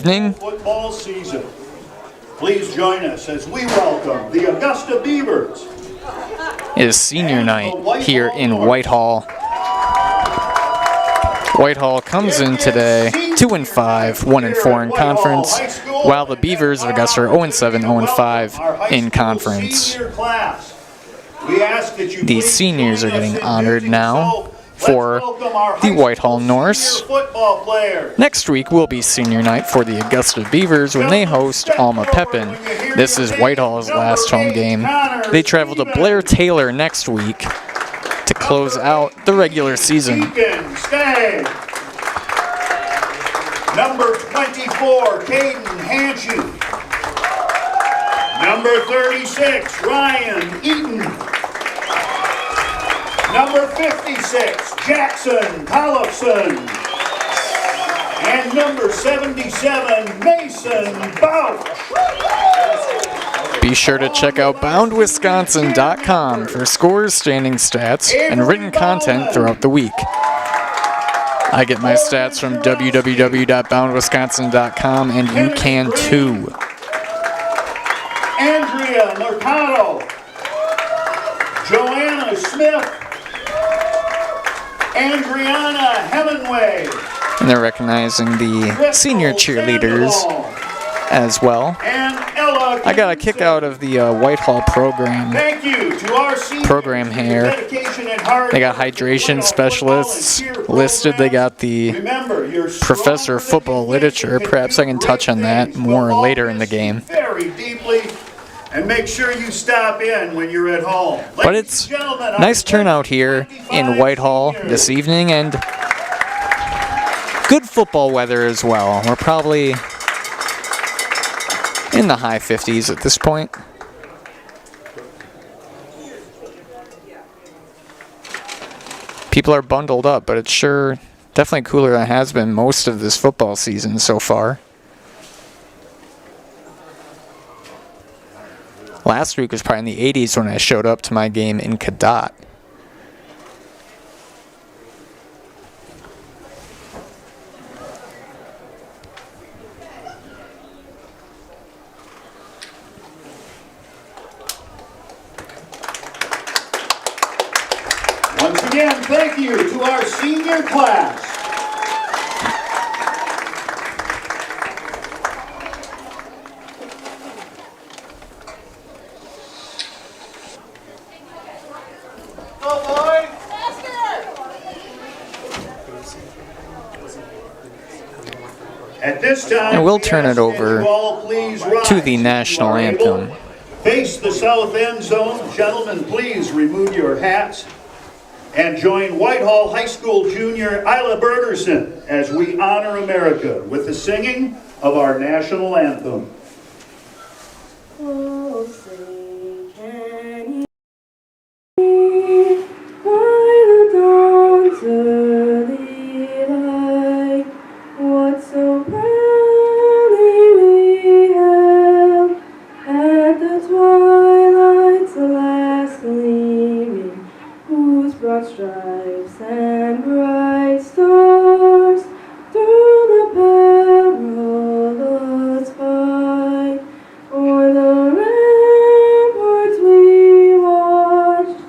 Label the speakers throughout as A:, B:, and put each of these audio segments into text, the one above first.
A: evening.
B: Football season. Please join us as we welcome the Augusta Beavers.
A: It is senior night here in Whitehall. Whitehall comes in today 2-5, 1-4 in conference, while the Beavers of Augusta are 0-7, 0-5 in conference. The seniors are getting honored now for the Whitehall Norse. Next week will be senior night for the Augusta Beavers when they host Alma Pepin. This is Whitehall's last home game. They travel to Blair Taylor next week to close out the regular season.
B: Number 24, Caden Hanshu. Number 36, Ryan Eaton. Number 56, Jackson Tollefson. And number 77, Mason Bouch.
A: Be sure to check out boundwisconsin.com for scores, standing stats, and written content throughout the week. I get my stats from www.boundwisconsin.com, and you can too.
B: Andrea Mercado, Joanna Smith, Andriana Hemingway.
A: And they're recognizing the senior cheerleaders as well. I got a kick out of the Whitehall program here. They got hydration specialists listed. They got the professor of football literature. Perhaps I can touch on that more later in the game.
B: Very deeply, and make sure you stop in when you're at home.
A: But it's nice turnout here in Whitehall this evening, and good football weather as well. We're probably in the high 50s at this point. People are bundled up, but it's sure definitely cooler than it has been most of this football season so far. Last week was probably in the 80s when I showed up to my game in Cadott.
B: Once again, thank you to our senior class. At this time,
A: and we'll turn it over to the national anthem.
B: Face the south end zone. Gentlemen, please remove your hats and join Whitehall High School junior Isla Bergerson as we honor America with the singing of our national anthem.
C: Oh, say, can you by the dawn's early light, what so proudly we hailed at the twilight's last gleaming, whose broad stripes and bright stars through the perilous fight o'er the ramparts we watched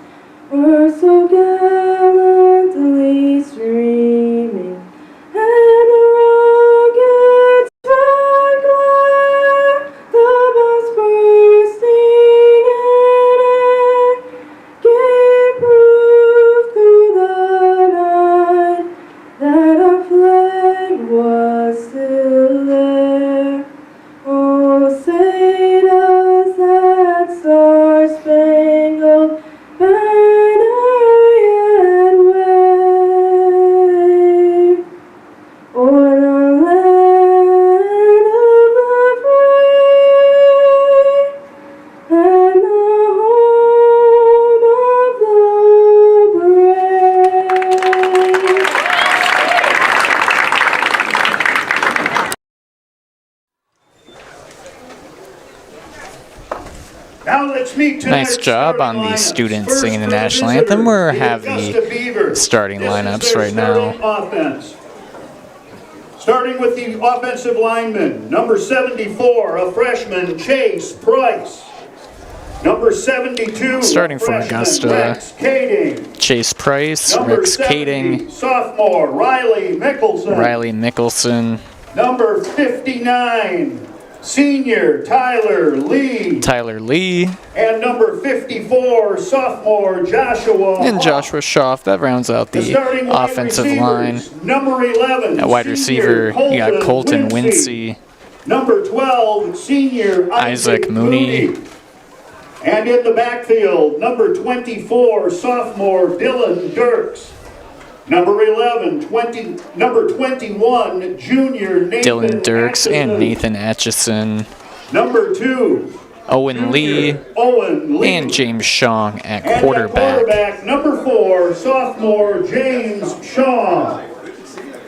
C: were so gallantly streaming, and the rockets' red glare, the bombs bursting in air, gave proof through the night that our flag was still there. Oh, say does that star-spangled banner yet wave o'er the land of the free and the home of the brave?
B: Now let's meet
A: Nice job on the students singing the national anthem. We'll have the starting lineups right now.
B: Offense. Starting with the offensive lineman, number 74, a freshman, Chase Price. Number 72,
A: Starting for
B: freshman,
A: Augusta,
B: Rex Kading.
A: Chase Price,
B: Number
A: Rex
B: 70,
A: Kading,
B: sophomore, Riley Mickelson.
A: Riley Mickelson,
B: Number 59, senior, Tyler Lee.
A: Tyler Lee,
B: And number 54, sophomore, Joshua
A: and
B: Hawk.
A: Joshua Schaff. That rounds out the
B: Starting wide
A: offensive
B: receivers,
A: line.
B: Number 11,
A: At wide
B: senior,
A: receiver, you got Colton
B: Winsey.
A: Winsey,
B: Number 12, senior,
A: Isaac Mooney.
B: And in the backfield, number 24, sophomore, Dylan Dirks. Number number 21, junior, Nathan
A: Dylan Dirks, and
B: Atchison.
A: Nathan Atchison,
B: Number 2,
A: Owen Lee,
B: Owen Lee.
A: and James Shong at
B: And at
A: quarterback.
B: number 4, sophomore James Shaw.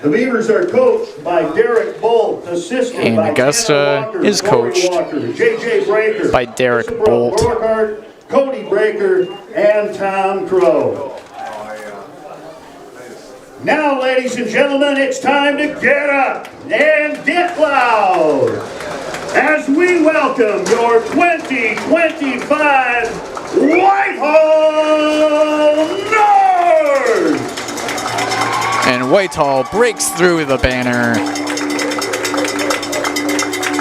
B: The Beavers are coached by Derek Bolt, assisted
A: And
B: by
A: Augusta
B: Tanner Walker,
A: is
B: Corey
A: coached
B: Walker, J.J. Breaker,
A: by Derek
B: Isabel
A: Bolt.
B: Burkhart, Cody Breaker, and Tom Crow. Now, ladies and gentlemen, it's time to get up and get loud as we welcome your 2025 Whitehall North!
A: And Whitehall breaks through the banner.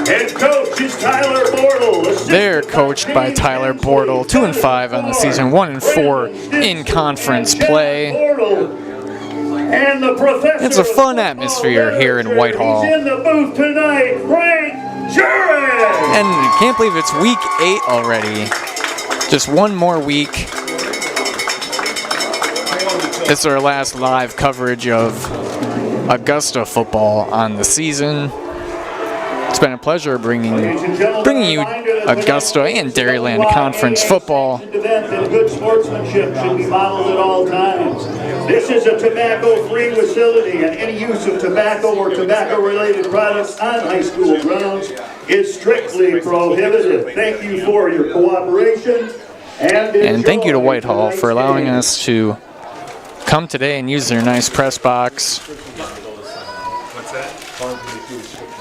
B: Head coach is Tyler Bortle.
A: They're coached by Tyler Bortle, 2-5 on the season, 1-4 in conference play.
B: And the professor
A: It's a fun atmosphere here in Whitehall.
B: He's in the booth tonight, Frank Jurek.
A: And I can't believe it's week 8 already. Just one more week. This is our last live coverage of Augusta football on the season. It's been a pleasure bringing you Augusta and Dairyland Conference football.
B: Good sportsmanship should be modeled at all times. This is a tobacco-free facility, and any use of tobacco or tobacco-related products on high school grounds is strictly prohibited. Thank you for your cooperation.
A: And thank you to Whitehall for allowing us to come today and use their nice press box.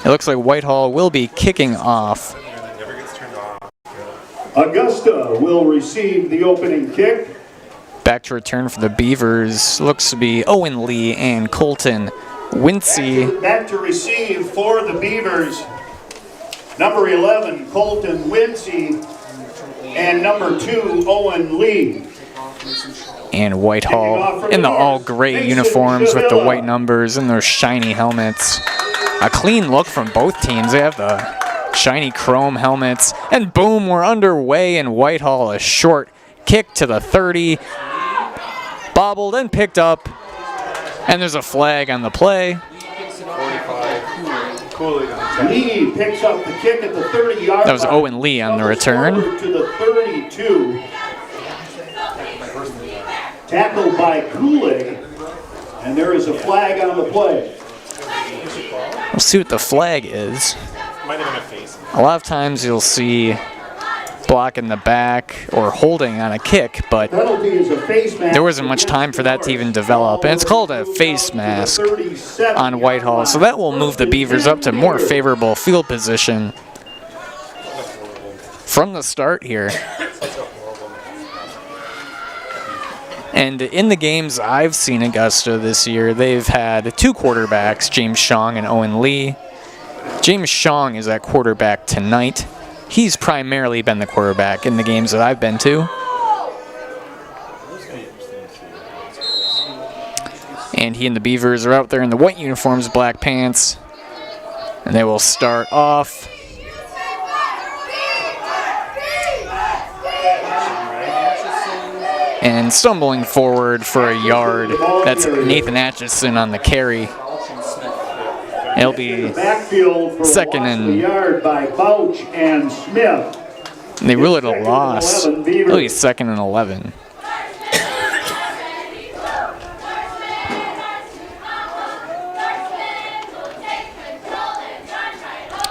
A: It looks like Whitehall will be kicking off.
B: Augusta will receive the opening kick.
A: Back to return for the Beavers looks to be Owen Lee and Colton Winsey.
B: Back to receive for the Beavers, number 11, Colton Winsey, and number 2, Owen Lee.
A: And Whitehall in the all-gray uniforms with the white numbers and their shiny helmets. A clean look from both teams. They have the shiny chrome helmets. And boom, we're underway in Whitehall. A short kick to the 30. Bobbled and picked up. And there's a flag on the play.
B: Lee picks up the kick at the 30-yard.
A: That was Owen Lee on the return.
B: To the 32. Tackled by Kool-Aid. And there is a flag on the play.
A: We'll see what the flag is. A lot of times you'll see block in the back or holding on a kick, but there wasn't much time for that to even develop. And it's called a face mask on Whitehall, so that will move the Beavers up to more favorable field position from the start here. And in the games I've seen Augusta this year, they've had two quarterbacks, James Shong and Owen Lee. James Shong is at quarterback tonight. He's primarily been the quarterback in the games that I've been to. And he and the Beavers are out there in the white uniforms, black pants. And they will start off. And stumbling forward for a yard, that's Nathan Atchison on the carry. It'll be second and
B: yard by Bouch and Smith.
A: They rule it a loss. It'll be 2nd and 11.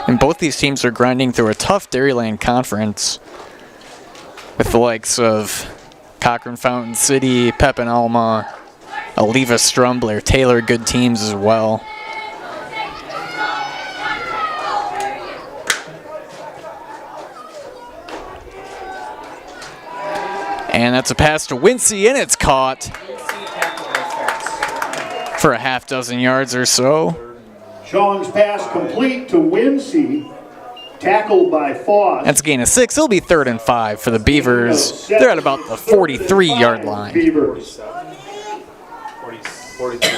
A: And both these teams are grinding through a tough Dairyland Conference with the likes of Cochrane Fountain City, Pepin Alma, Oliva Strumbler, Taylor, good teams as well. And that's a pass to Wincy, and it's caught for a half dozen yards or so.
B: Sean's pass complete to Wincy, tackled by Foss.
A: That's a gain of 6. It'll be 3rd and 5 for the Beavers. They're at about the 43-yard line.
B: Beavers.
D: 42, 42,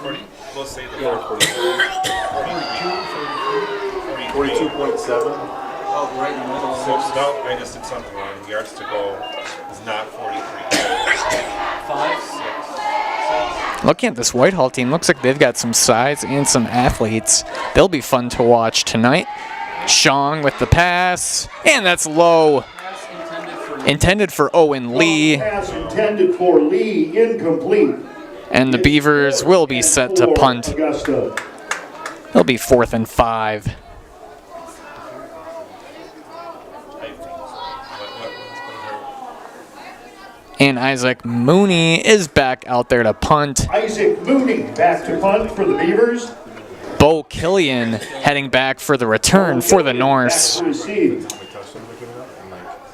D: 40. We'll say the 42.7.
E: Oh, right in the middle.
D: No, I just did something wrong. Yards to go is not 43.
E: 5, 6.
A: Looking at this Whitehall team, looks like they've got some size and some athletes. They'll be fun to watch tonight. Shong with the pass, and that's low. Intended for Owen Lee.
B: Pass intended for Lee, incomplete.
A: And the Beavers will be set to punt.
B: Augusta.
A: It'll be 4th and 5. And Isaac Mooney is back out there to punt.
B: Isaac Mooney back to punt for the Beavers.
A: Bo Killian heading back for the return for the Norse.
B: Back to receive.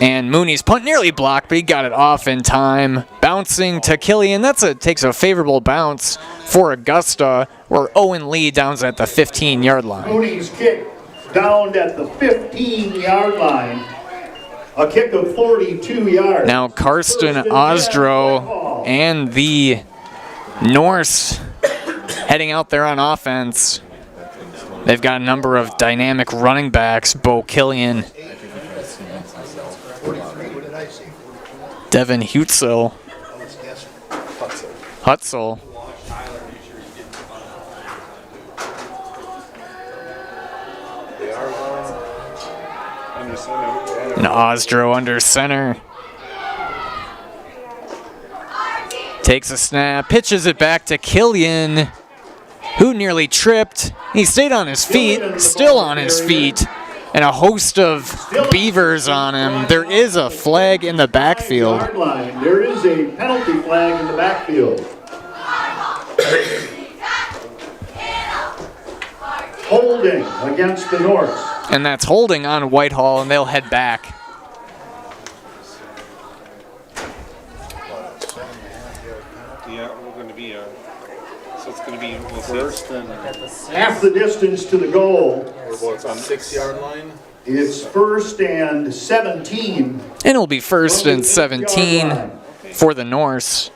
A: And Mooney's punt nearly blocked, but he got it off in time. Bouncing to Killian. Takes a favorable bounce for Augusta, where Owen Lee downs at the 15-yard line.
B: Mooney's kick downed at the 15-yard line. A kick of 42 yards.
A: Now Karsten Osdro and the Norse heading out there on offense. They've got a number of dynamic running backs. Bo Killian, Devin Hutzel, Hutzel, and Osdro under center. Takes a snap, pitches it back to Killian, who nearly tripped. He stayed on his feet, still on his feet, and a host of Beavers on him. There is a flag in the backfield.
B: There is a penalty flag in the backfield. Holding against the Norse.
A: And that's holding on Whitehall, and they'll head back.
D: Yeah, we're going to be so it's going to be first and
B: Half the distance to the goal.
D: what's on 6-yard line.
B: It's 1st and 17.
A: And it'll be 1st and 17 for the Norse.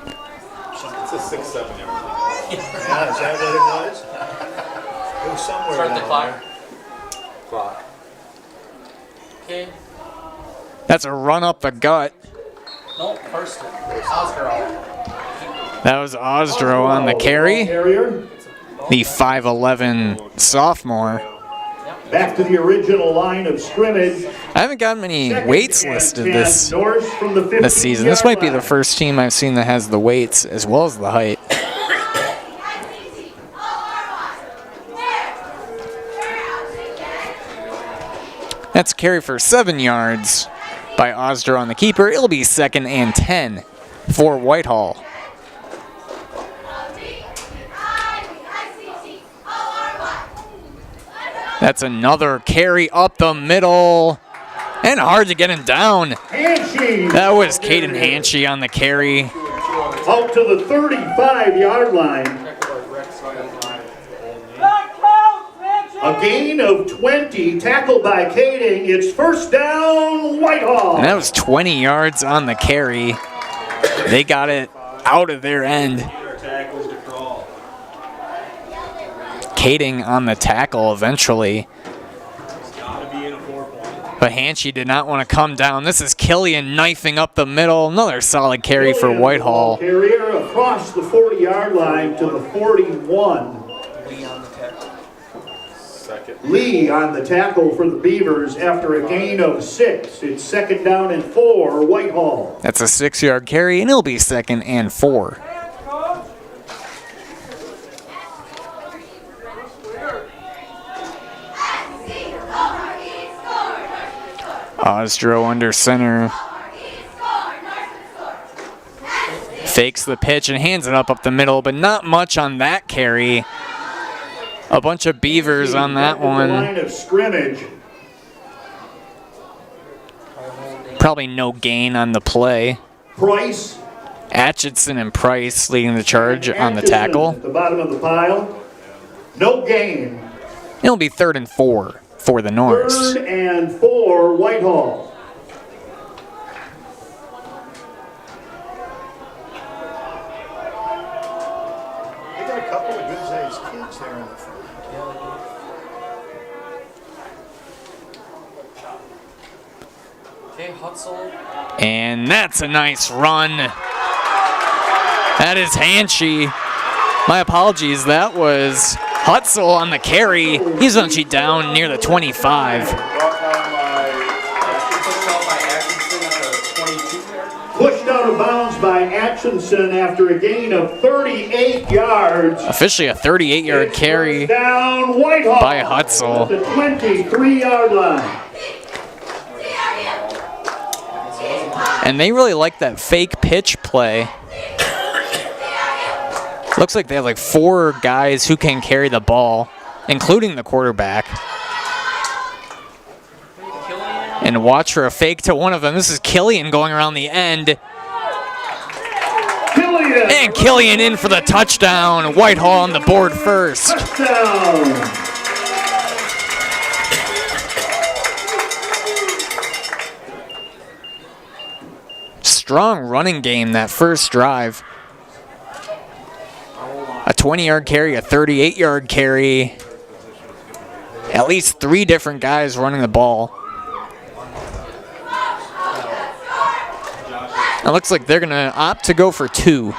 D: It's a 6-7 yard line.
B: Yeah, is that what it was? It was somewhere
E: Start the
B: down
E: clock.
B: there.
D: Clock.
E: Okay.
A: That's a run up the gut.
E: No, first. Oscar.
A: That was Osdro on the carry,
B: Carrier.
A: the 5'11 sophomore.
B: Back to the original line of scrimmage.
A: I haven't got many weights listed this season. This might be the first team I've seen that has the weights as well as the height. That's a carry for 7 yards by Osdro on the keeper. It'll be 2nd and 10 for Whitehall. That's another carry up the middle. And hard to get him down.
B: Hanshy.
A: That was Caden Hanshy on the carry.
B: Out to the 35-yard line. A gain of 20, tackled by Caden. It's 1st down, Whitehall.
A: And that was 20 yards on the carry. They got it out of their end. Caden on the tackle eventually. But Hanshy did not want to come down. This is Killian knifing up the middle. Another solid carry for Whitehall.
B: Carrier across the 40-yard line to the 41. Lee on the tackle for the Beavers after a gain of 6. It's 2nd down and 4, Whitehall.
A: That's a 6-yard carry, and it'll be 2nd and 4. Osdro under center. Fakes the pitch and hands it up the middle, but not much on that carry. A bunch of Beavers on that one.
B: Line of scrimmage.
A: Probably no gain on the play.
B: Price.
A: Atchison and Price leading the charge on the
B: Atchison
A: tackle.
B: At the bottom of the pile. No gain.
A: It'll be 3rd and 4 for the Norse.
B: 3rd and 4, Whitehall.
F: They got a couple of good-sized kids there in the front.
E: Okay, Hutzel.
A: And that's a nice run. That is Hanshy. My apologies, that was Hutzel on the carry. He's actually down near the 25.
E: Pushed out by Atkinson at the 22 yard.
B: Pushed out of bounds by Atchison after a gain of 38 yards.
A: Officially a 38-yard carry
B: Down Whitehall
A: by Hutzel.
B: at the 23-yard line.
A: And they really like that fake pitch play. Looks like they have like 4 guys who can carry the ball, including the quarterback. And watch for a fake to one of them. This is Killian going around the end.
B: Killian.
A: And Killian in for the touchdown. Whitehall on the board first.
B: Touchdown.
A: Strong running game that first drive. A 20-yard carry, a 38-yard carry. At least 3 different guys running the ball. It looks like they're going to opt to go for 2.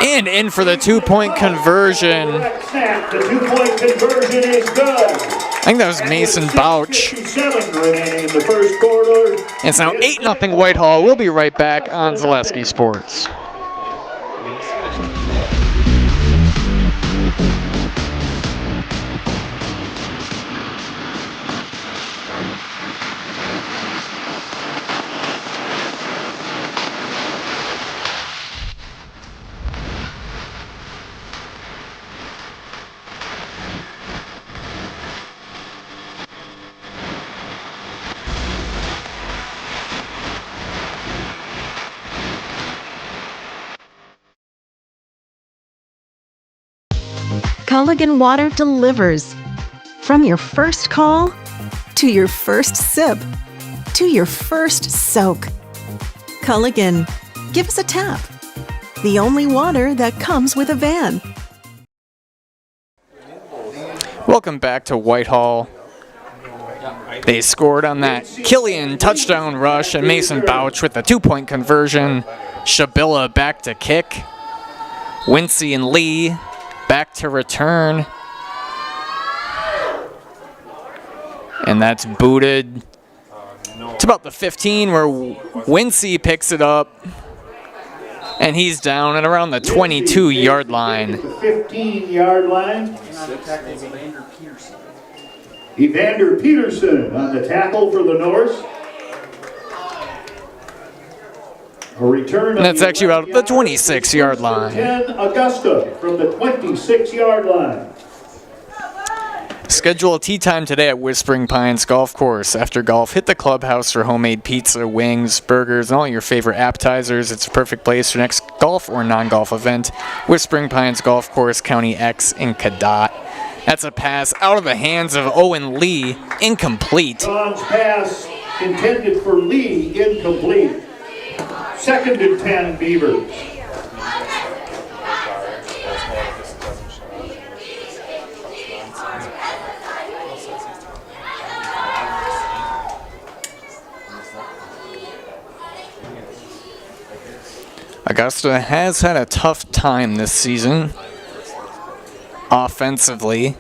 A: And in for the 2-point conversion.
B: Snap. The 2-point conversion is good.
A: I think that was Mason Bouch.
B: 57 remaining in the first quarter.
A: It's now 8-0 Whitehall. We'll be right back on Zaleski Sports.
G: Culligan Water delivers. From your first call, to your first sip, to your first soak. Culligan, give us a tap. The only water that comes with a van.
A: Welcome back to Whitehall. They scored on that Killian touchdown rush and Mason Bouch with the 2-point conversion. Shabilla back to kick. Wincy and Lee back to return. And that's booted to about the 15 where Wincy picks it up. And he's down at around the 22-yard line.
B: The 15-yard line. Evander Peterson on the tackle for the Norse. A return.
A: And that's actually about the 26-yard line.
B: 10 Augusta from the 26-yard line.
A: Schedule a tee time today at Whispering Pines Golf Course. After golf, hit the clubhouse for homemade pizza, wings, burgers, and all your favorite appetizers. It's a perfect place for next golf or non-golf event. Whispering Pines Golf Course, County X in Cadott. That's a pass out of the hands of Owen Lee, incomplete.
B: John's pass intended for Lee, incomplete. 2nd and 10 Beavers.
A: Augusta has had a tough time this season, offensively.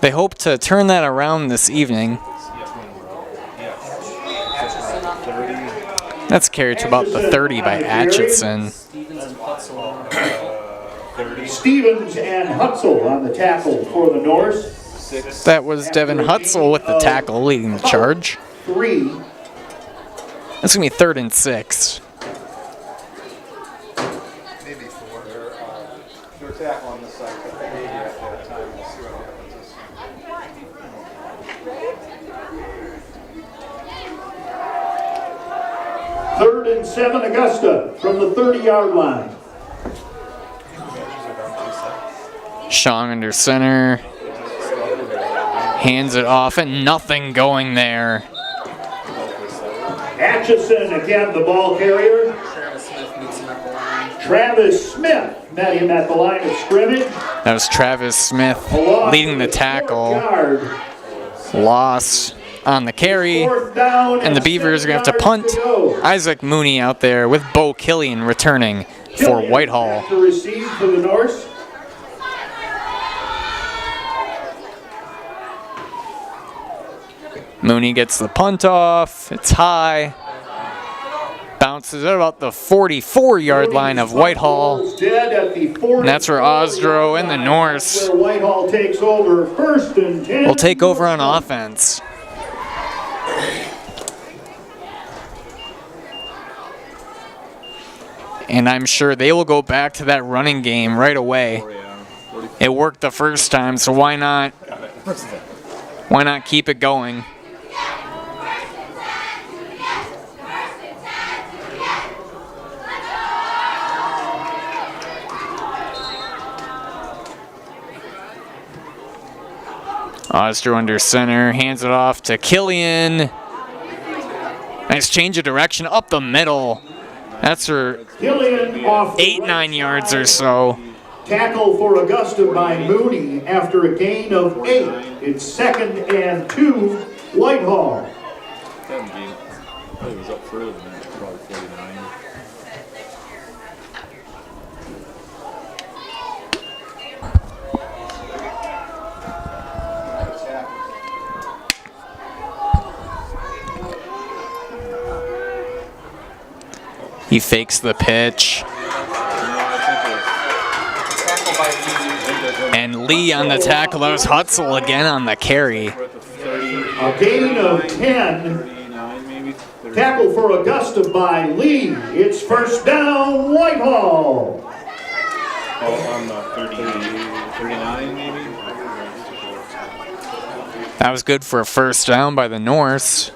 A: They hope to turn that around this evening. That's carried to about the 30 by Atchison.
B: Stevens and Hutzel on the tackle for the Norse.
A: That was Devin Hutzel with the tackle leading the charge.
B: 3.
A: That's going to be 3rd and 6.
F: Maybe 4.
D: They're tackle on this side, but maybe at that time, we'll see what happens.
B: Third and 7 Augusta from the 30-yard line.
A: Sean under center. Hands it off and nothing going there.
B: Atchison again, the ball carrier.
E: Travis Smith meets him at the line.
B: Travis Smith met him at the line of scrimmage.
A: That was Travis Smith leading the tackle.
B: Yard.
A: Loss on the carry.
B: Fourth down
A: And the Beavers are going to have to punt.
B: to go.
A: Isaac Mooney out there with Bo Killian returning for Whitehall.
B: To receive for the Norse.
A: Mooney gets the punt off. It's high. Bounces at about the 44-yard line of Whitehall.
B: Dead at the
A: And that's where Osdro and the Norse
B: where Whitehall takes over. First and 10.
A: will take over on offense. And I'm sure they will go back to that running game right away. It worked the first time, so why not? Why not keep it going? Osdro under center, hands it off to Killian. Nice change of direction up the middle. That's for
B: Killian off the
A: 8-9 yards or so.
B: Tackle for Augusta by Mooney after a gain of 8. It's 2nd and 2, Whitehall.
H: It was up further than that, probably 49.
A: He fakes the pitch.
E: Tackle by Lee.
A: And Lee on the tackle. That was Hutzel again on the carry.
B: A gain of 10.
H: 39 maybe?
B: Tackle for Augusta by Lee. It's first down, Whitehall.
H: Oh, on the 39 maybe?
A: That was good for a first down by the Norse.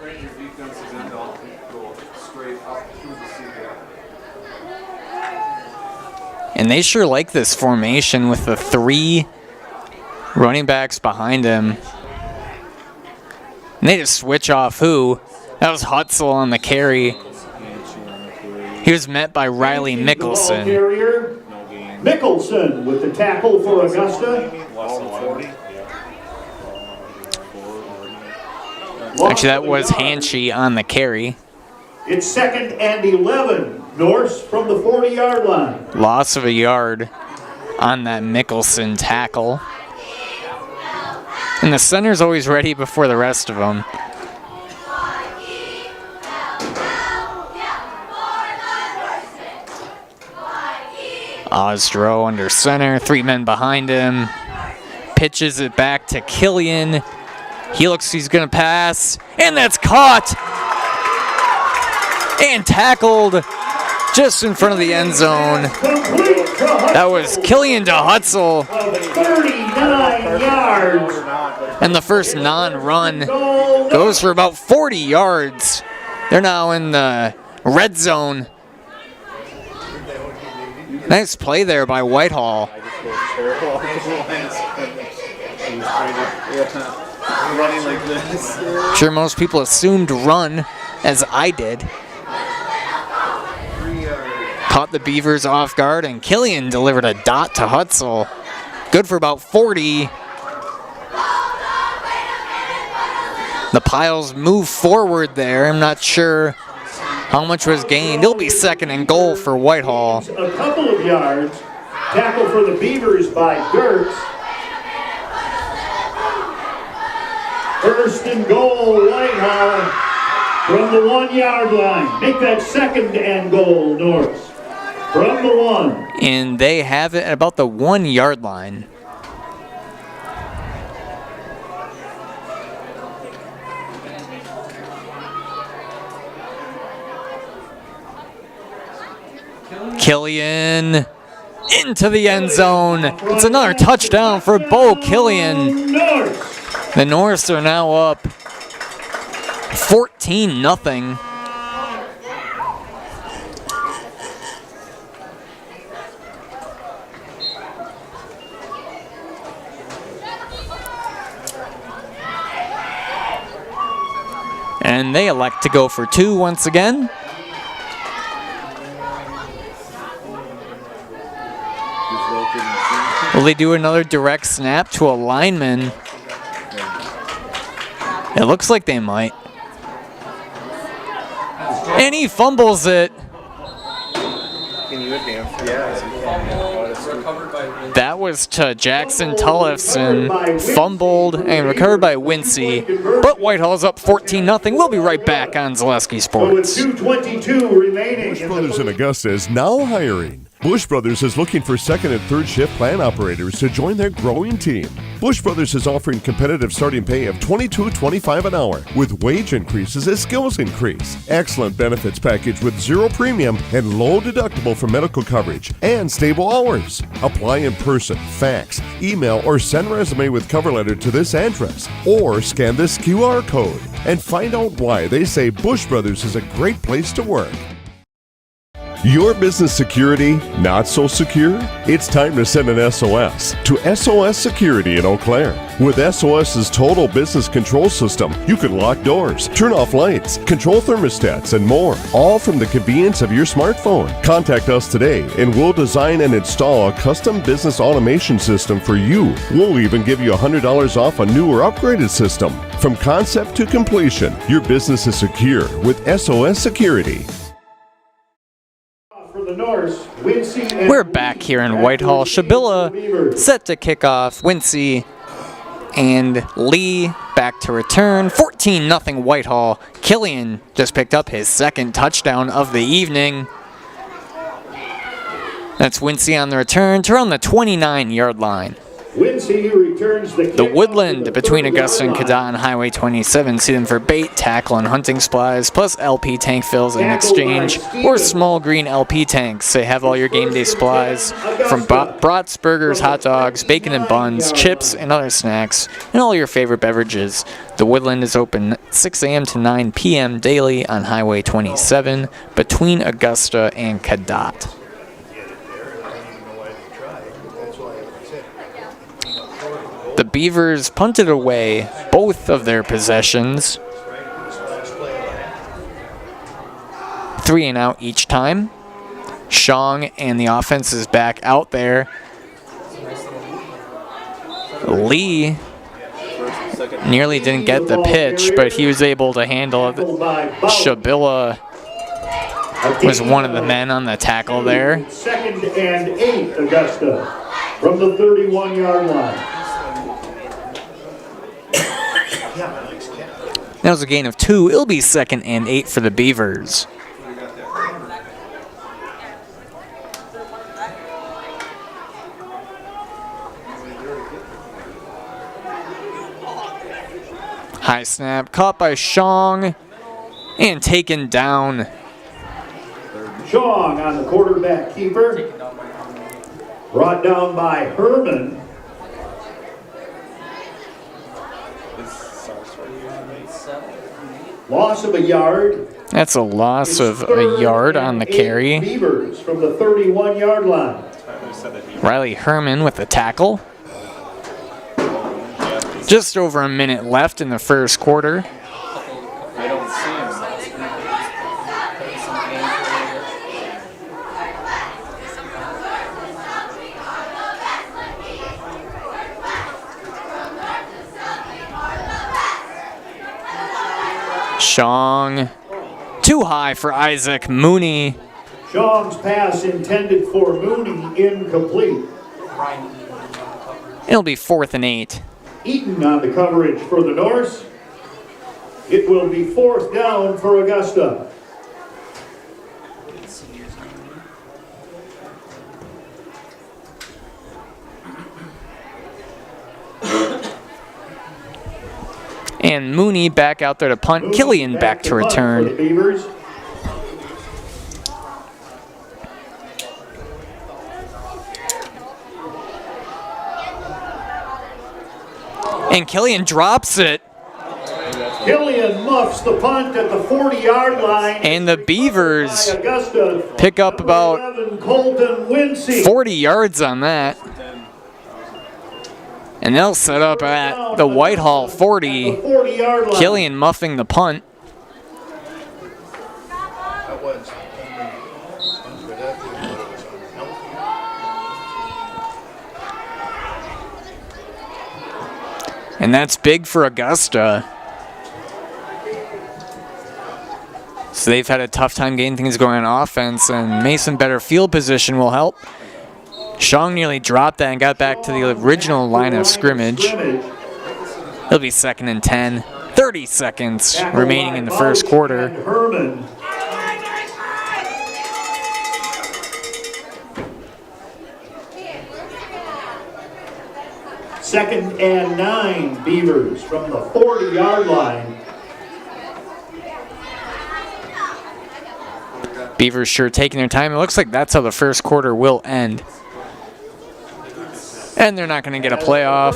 A: And they sure like this formation with the 3 running backs behind him. And they just switch off who? That was Hutzel on the carry. He was met by Riley
B: The ball
A: Mickelson.
B: carrier, Mickelson with the tackle for Augusta.
A: Actually, that was Hanchy on the carry.
B: It's 2nd and 11, Norse from the 40-yard line.
A: Loss of a yard on that Mickelson tackle. And the center's always ready before the rest of them. Osdro under center, 3 men behind him. Pitches it back to Killian. He's going to pass, and that's caught and tackled just in front of the end zone. That was Killian to Hutzel,
B: 39 yards.
A: and the first non-run goes for about 40 yards. They're now in the red zone. Nice play there by Whitehall.
H: Running like this.
A: Sure, most people assumed run, as I did. Caught the Beavers off guard, and Killian delivered a dot to Hutzel. Good for about 40. The Piles move forward there. I'm not sure how much was gained. It'll be 2nd and goal for Whitehall.
B: A couple of yards. Tackle for the Beavers by Gertz. First and goal, Whitehall from the 1-yard line. Make that 2nd and goal, Norse. From the 1.
A: And they have it at about the 1-yard line. Killian into the end zone. It's another touchdown for Bo Killian. The Norse are now up 14-0. And they elect to go for two once again. Will they do another direct snap to a lineman? It looks like they might. And he fumbles it.
D: Can you advance?
A: That was to Jackson Tullifson, fumbled and recovered by Wincy. But Whitehall's up 14-0. We'll be right back on Zaleski Sports.
B: With 2:22 remaining.
I: Bush Brothers in Augusta is now hiring. Bush Brothers is looking for second and third shift plant operators to join their growing team. Bush Brothers is offering competitive starting pay of $22.25 an hour with wage increases as skills increase. Excellent benefits package with zero premium and low deductible for medical coverage and stable hours. Apply in person, fax, email, or send resume with cover letter to this address or scan this QR code and find out why they say Bush Brothers is a great place to work. Your business security not so secure? It's time to send an SOS to SOS Security in Eau Claire. With SOS's total business control system, you can lock doors, turn off lights, control thermostats, and more, all from the convenience of your smartphone. Contact us today and we'll design and install a custom business automation system for you. We'll even give you $100 off a new or upgraded system. From concept to completion, your business is secure with SOS Security.
A: We're back here in Whitehall. Shabilla set to kick off. Wincy and Lee back to return. 14-0 Whitehall. Killian just picked up his second touchdown of the evening. That's Wincy on the return to around the 29-yard line.
B: Wincy returns
A: the Woodland between Augusta and Cadott on Highway 27. See them for bait, tackle, and hunting supplies, plus LP tank fills in exchange, or small green LP tanks. They have all your game day supplies from brats, burgers, hot dogs, bacon and buns, chips, and other snacks, and all your favorite beverages. The Woodland is open 6 a.m. to 9 p.m. daily on Highway 27 between Augusta and Cadott. The Beavers punted away both of their possessions. 3 and out each time. Shong and the offense is back out there. Lee nearly didn't get the pitch, but he was able to handle it. Shabilla was one of the men on the tackle there.
B: 2nd and 8, Augusta, from the 31-yard line.
A: That was a gain of 2. It'll be 2nd and 8 for the Beavers. High snap caught by Shong and taken down.
B: Shong on the quarterback keeper. Brought down by Herman. Loss of a yard.
A: That's a loss of a yard on the carry.
B: Beavers from the 31-yard line.
A: Riley Herman with the tackle. Just over a minute left in the first quarter.
H: I don't see him.
A: Shong, too high for Isaac Mooney.
B: Shong's pass intended for Mooney incomplete.
A: It'll be 4th and 8.
B: Eaton on the coverage for the Norse. It will be 4th down for Augusta.
A: And Mooney back out there to punt. Killian back to return. And Killian drops it.
B: Killian muffs the punt at the 40-yard line.
A: And the Beavers
B: Augusta,
A: pick up about
B: 11, Colton Winsey.
A: 40 yards on that. And they'll set up at the Whitehall 40.
B: 40-yard line.
A: Killian muffing the punt.
F: That was only
A: And that's big for Augusta. So they've had a tough time getting things going on offense, and Mason better field position will help. Shong nearly dropped that and got back to the original line of scrimmage. It'll be 2nd and 10. 30 seconds remaining in the first quarter.
B: Herman. Second and 9, Beavers from the 40-yard line.
A: Beavers sure taking their time. It looks like that's how the first quarter will end. And they're not going to get a playoff.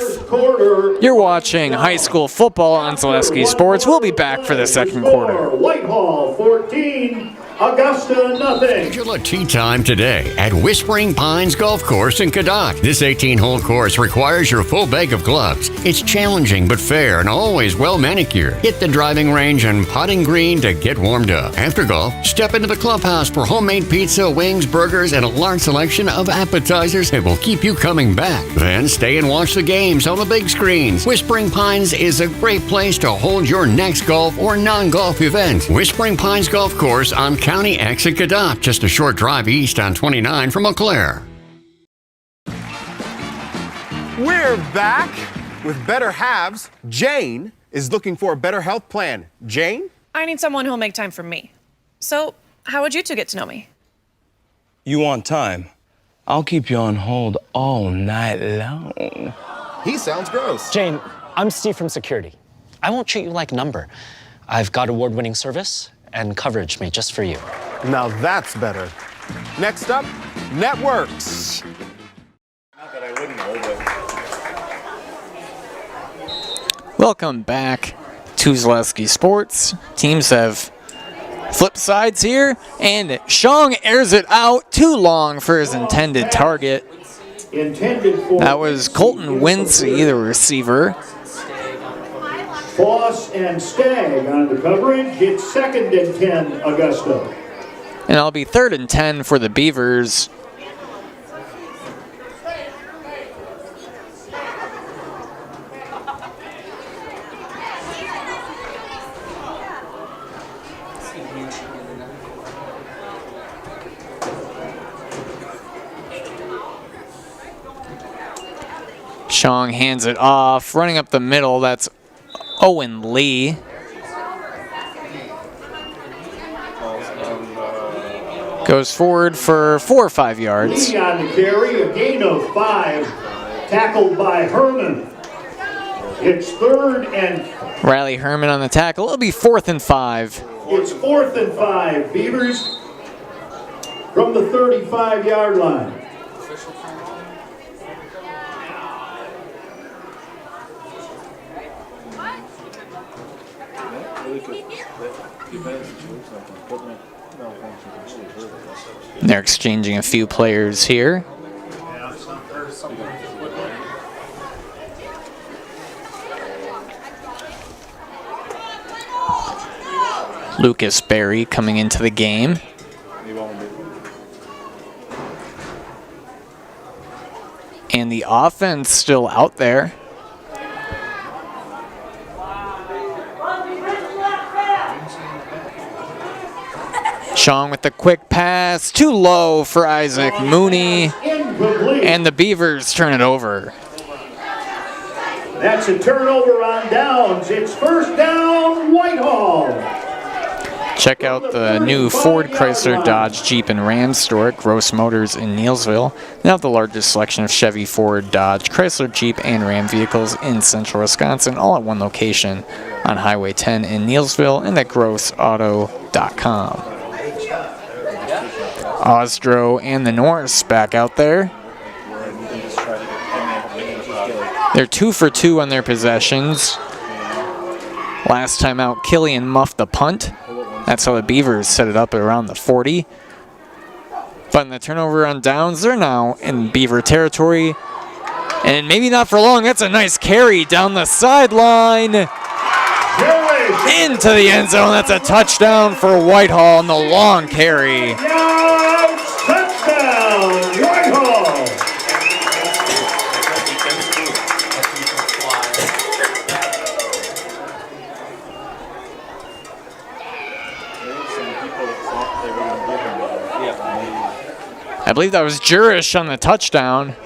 A: You're watching high school football on Zaleski Sports. We'll be back for the second quarter.
B: Whitehall 14, Augusta nothing.
J: Schedule a tee time today at Whispering Pines Golf Course in Cadoc. This 18-hole course requires your full bag of gloves. It's challenging but fair and always well manicured. Hit the driving range and putting green to get warmed up. After golf, step into the clubhouse for homemade pizza, wings, burgers, and a large selection of appetizers that will keep you coming back. Then stay and watch the games on the big screens. Whispering Pines is a great place to hold your next golf or non-golf event. Whispering Pines Golf Course on County Exit Cadoc, just a short drive east on 29 from Eau Claire.
K: We're back with Better Halves. Jane is looking for a better health plan. Jane?
L: I need someone who'll make time for me. So, how would you two get to know me?
M: You want time? I'll keep you on hold all night long.
K: He sounds gross.
N: Jane, I'm Steve from security. I won't treat you like a number. I've got award-winning service and coverage made just for you.
K: Now that's better. Next up, networks.
F: Not that I wouldn't know, but
A: Welcome back to Zaleski Sports. Teams have flip sides here, and Shong airs it out too long for his intended target. That was Colton Winsey, the receiver.
B: Foss and Stagg on the coverage. It's 2nd and 10, Augusta.
A: And it'll be 3rd and 10 for the Beavers. Shong hands it off, running up the middle. That's Owen Lee. Goes forward for 4 or 5 yards.
B: Lee on the carry, a gain of 5, tackled by Herman. It's 3rd and...
A: Riley Herman on the tackle. It'll be 4th and 5.
B: It's 4th and 5, Beavers from the 35-yard line.
A: They're exchanging a few players here. Lucas Berry coming into the game. And the offense still out there. Shong with the quick pass, too low for Isaac Mooney, and the Beavers turn it over.
B: That's a turnover on downs. It's 1st down, Whitehall.
A: Check out the new Ford, Chrysler, Dodge, Jeep, and Ram store at Gross Motors in Neillsville. They have the largest selection of Chevy, Ford, Dodge, Chrysler, Jeep, and Ram vehicles in central Wisconsin, all at one location on Highway 10 in Neillsville and at grossauto.com. Osdro and the Norse back out there. They're 2 for 2 on their possessions. Last time out, Killian muffed the punt. That's how the Beavers set it up at around the 40. But in the turnover on downs, they're now in Beaver territory. And maybe not for long. That's a nice carry down the sideline. Into the end zone. That's a touchdown for Whitehall on the long carry.
B: Touchdown, Whitehall.
A: I believe that was Jurish on the touchdown.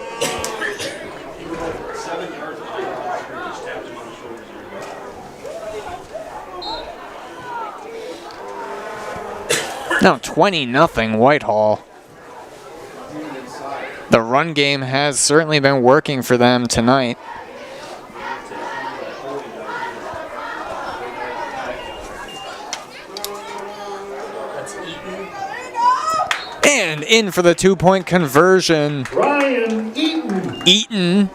A: Now 20-0 Whitehall. The run game has certainly been working for them tonight. And in for the 2-point conversion.
B: Ryan Eaton.
A: Eaton.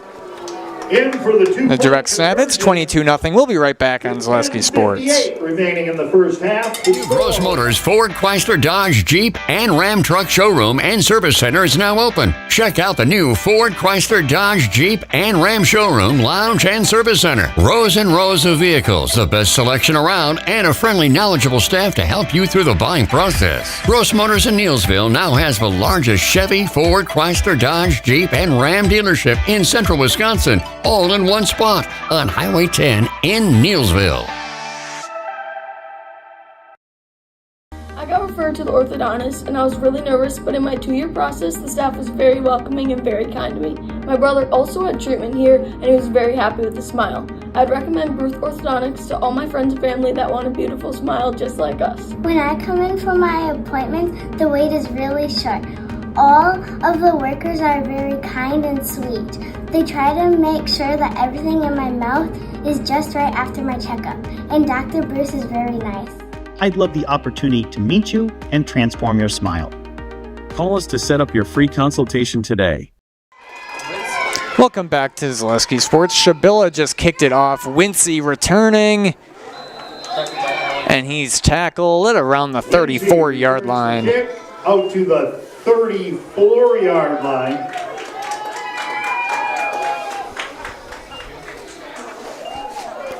B: In for the 2-point
A: The direct snap. It's 22-0. We'll be right back on Zaleski Sports.
B: Remaining in the first half.
J: Gross Motors Ford, Chrysler, Dodge, Jeep, and Ram Truck Showroom and Service Center is now open. Check out the new Ford, Chrysler, Dodge, Jeep, and Ram Showroom, Lounge, and Service Center. Rows and rows of vehicles, the best selection around, and a friendly, knowledgeable staff to help you through the buying process. Gross Motors in Neillsville now has the largest Chevy, Ford, Chrysler, Dodge, Jeep, and Ram dealership in central Wisconsin, all in one spot on Highway 10 in Neillsville.
C: I got referred to the orthodontist and I was really nervous, but in my 2-year process, the staff was very welcoming and very kind to me. My brother also had treatment here and he was very happy with the smile. I'd recommend Ruth Orthodontics to all my friends and family that want a beautiful smile just like us.
O: When I come in for my appointment, the wait is really short. All of the workers are very kind and sweet. They try to make sure that everything in my mouth is just right after my checkup, and Dr. Bruce is very nice.
P: I'd love the opportunity to meet you and transform your smile. Call us to set up your free consultation today.
A: Welcome back to Zaleski Sports. Shabilla just kicked it off. Wincy returning. And he's tackled at around the 34-yard line.
B: Out to the 34-yard line.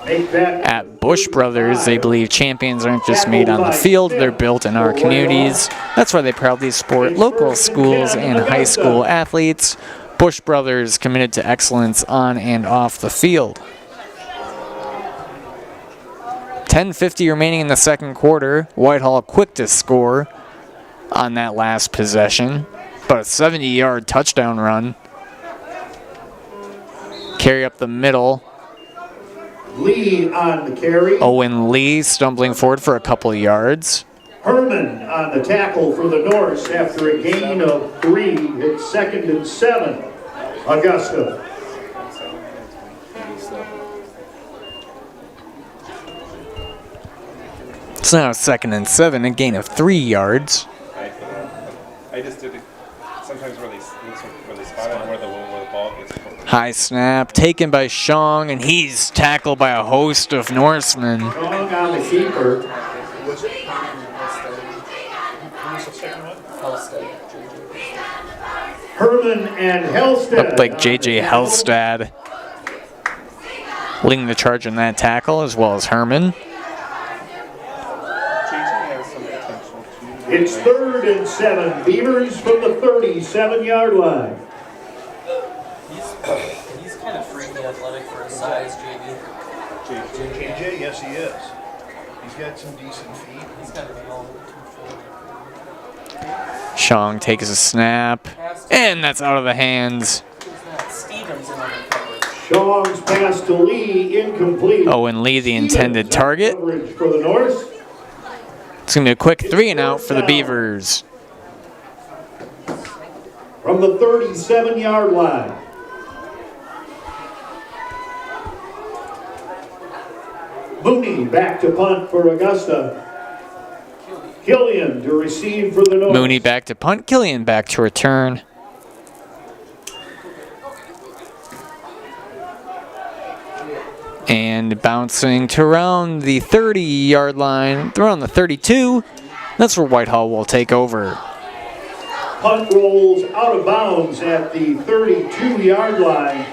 A: At Bush Brothers, they believe champions aren't just made on the field, they're built in our communities. That's why they proudly support local schools and high school athletes. Bush Brothers committed to excellence on and off the field. 10:50 remaining in the second quarter. Whitehall quick to score on that last possession, but a 70-yard touchdown run. Carry up the middle.
B: Lee on the carry.
A: Owen Lee stumbling forward for a couple of yards.
B: Herman on the tackle for the Norse after a gain of 3. It's 2nd and 7. Augusta.
A: It's now 2nd and 7, a gain of 3 yards.
D: I just did it sometimes where they spot on where the ball gets.
A: High snap taken by Shong, and he's tackled by a host of Norsemen.
B: Shong on the keeper.
F: Was it? Who's the second one?
B: Herman and Hellstead.
A: Looked like J.J. Hellstad leading the charge in that tackle, as well as Herman.
B: It's 3rd and 7. Beavers from the 37-yard line.
E: He's kind of freaky athletic for his size, JB.
F: JJ, yes he is. He's got some decent feet.
E: He's got to be all
A: Shong takes a snap, and that's out of the hands.
B: Shong's pass to Lee, incomplete.
A: Owen Lee, the intended target.
B: For the Norse.
A: It's going to be a quick 3-and-out for the Beavers.
B: From the 37-yard line. Mooney back to punt for Augusta. Killian to receive for the Norse.
A: Mooney back to punt, Killian back to return. And bouncing to around the 30-yard line, around the 32. That's where Whitehall will take over.
B: Punt rolls out of bounds at the 32-yard line.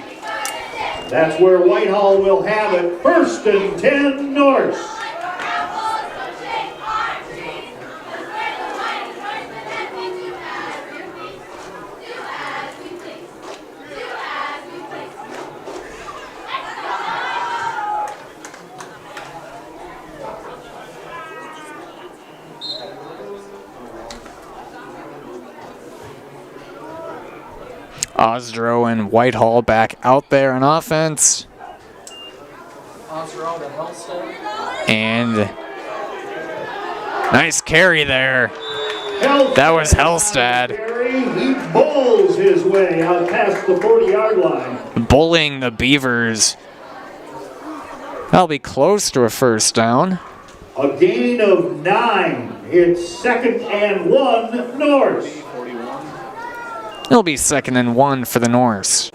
B: That's where Whitehall will have it. 1st and 10 Norse.
A: Osdro and Whitehall back out there on offense.
E: Osro to Helston.
A: And nice carry there. That was Hellstad.
B: He bowls his way out past the 40-yard line.
A: Bullying the Beavers. That'll be close to a first down.
B: A gain of 9. It's 2nd and 1 Norse.
A: It'll be 2nd and 1 for the Norse.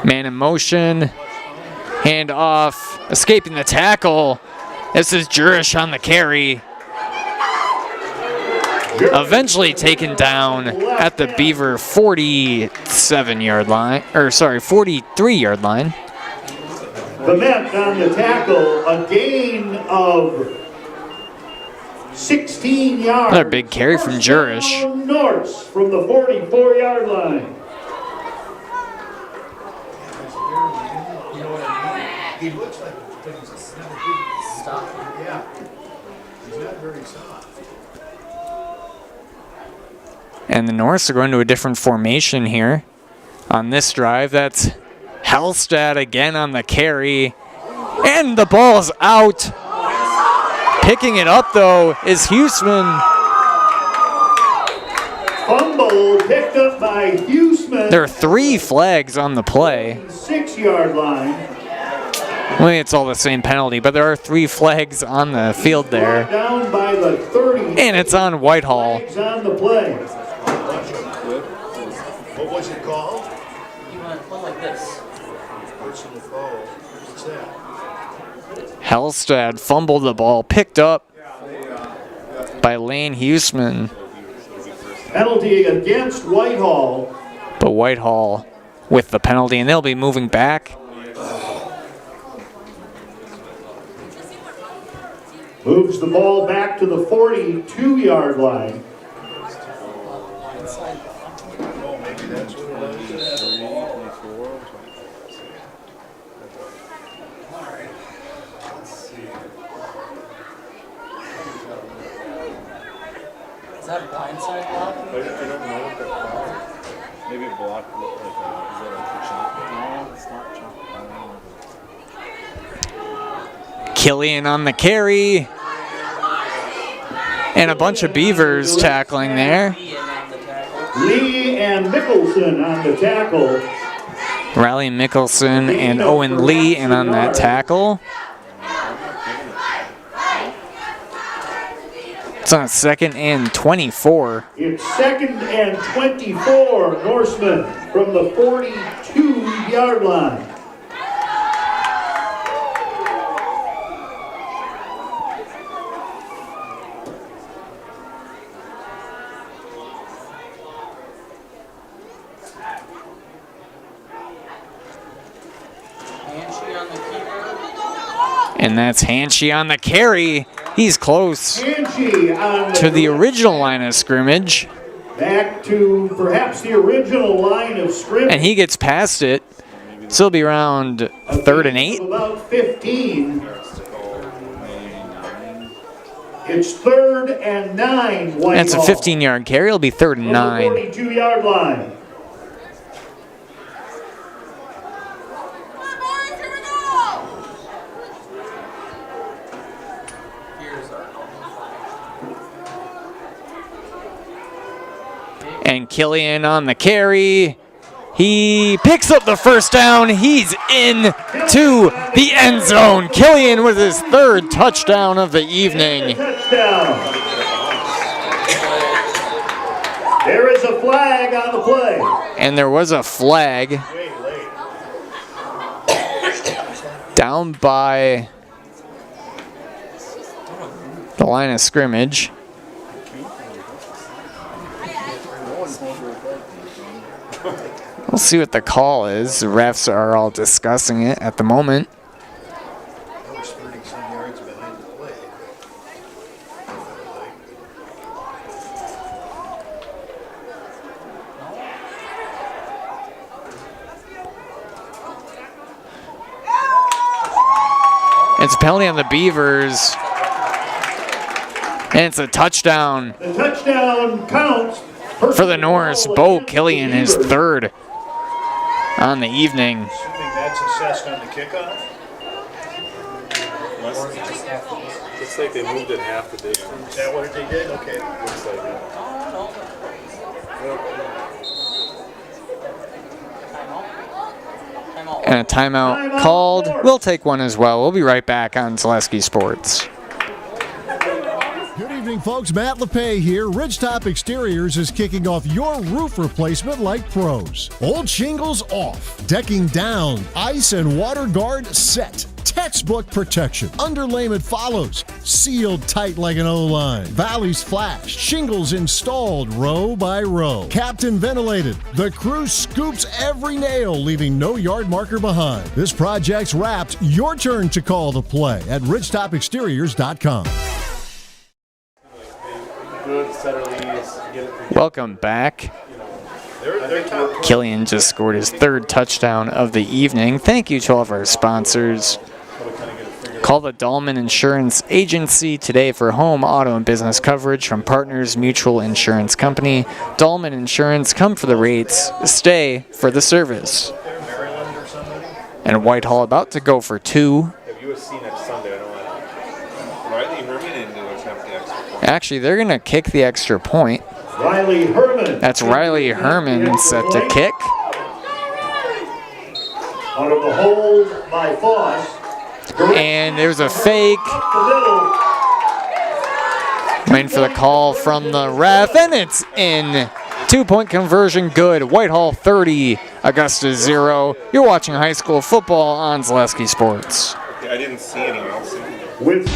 A: Man in motion. Hand off. Escaping the tackle. This is Jurish on the carry. Eventually taken down at the Beaver 47-yard line, or sorry, 43-yard line.
B: Bement on the tackle, a gain of 16 yards.
A: Another big carry from Jurish.
B: Norse from the 44-yard line.
F: He looks like he's not a big stop. Yeah. He's not very soft.
A: And the Norse are going to a different formation here on this drive. That's Hellstad again on the carry. And the ball's out. Picking it up, though, is Huseman.
B: Fumble picked up by Huseman.
A: There are 3 flags on the play.
B: 6-yard line.
A: Well, it's all the same penalty, but there are 3 flags on the field there.
B: Down by the 30.
A: And it's on Whitehall.
B: Flags on the play.
F: What was it called?
E: You want to play like this.
F: Personal foul. What's that?
A: Hellstad fumbled the ball, picked up by Lane Huseman.
B: Penalty against Whitehall.
A: But Whitehall with the penalty, and they'll be moving back.
B: Moves the ball back to the 42-yard line.
F: Oh, maybe that's what it was. Alright. Let's see.
E: Is that blindside block?
D: I don't know what that called. Maybe it blocked like is that like a chop? No, it's not chop.
A: Killian on the carry. And a bunch of Beavers tackling there.
B: Lee and Mickelson on the tackle.
A: Riley Mickelson and Owen Lee in on that tackle. It's on 2nd and 24.
B: It's 2nd and 24, Norseman from the 42-yard line.
A: And that's Hanshy on the carry. He's close to the original line of scrimmage.
B: Back to perhaps the original line of scrimmage.
A: And he gets past it. So it'll be around 3rd and 8.
B: About 15. It's 3rd and 9. Whitehall.
A: That's a 15-yard carry. It'll be 3rd and 9.
B: 42-yard line.
A: And Killian on the carry. He picks up the first down. He's into the end zone. Killian with his third touchdown of the evening.
B: There is a flag on the play.
A: And there was a flag down by the line of scrimmage. We'll see what the call is. The refs are all discussing it at the moment. It's a penalty on the Beavers. And it's a touchdown.
B: The touchdown counts
A: for the Norse. Bo Killian is third on the evening.
F: Assuming that's assessed on the kickoff?
D: Looks like they moved it half the distance.
F: Is that what they did? Okay.
D: Looks like it.
A: And a timeout called. We'll take one as well. We'll be right back on Zaleski Sports.
Q: Good evening, folks. Matt LePay here. Ridgetop Exteriors is kicking off your roof replacement like pros. Old shingles off, decking down, ice and water guard set. Textbook protection. Underlayment follows. Sealed tight like an O-line. Valleys flashed. Shingles installed row by row. Captain ventilated. The crew scoops every nail, leaving no yard marker behind. This project's wrapped. Your turn to call the play at ridgetopexteriors.com.
A: Welcome back. Killian just scored his third touchdown of the evening. Thank you to all of our sponsors. Call the Dahlman Insurance Agency today for home, auto, and business coverage from Partners Mutual Insurance Company. Dahlman Insurance, come for the rates, stay for the service. And Whitehall about to go for two.
D: Have USC next Sunday? I don't know. Riley Herman didn't do attempt the extra point.
A: Actually, they're going to kick the extra point.
B: Riley Herman.
A: That's Riley Herman set to kick.
B: Out of the hold by Foss.
A: And there's a fake. Waiting for the call from the ref, and it's in. 2-point conversion good. Whitehall 30, Augusta 0. You're watching high school football on Zaleski Sports.
D: Okay, I didn't see anyone else.
B: With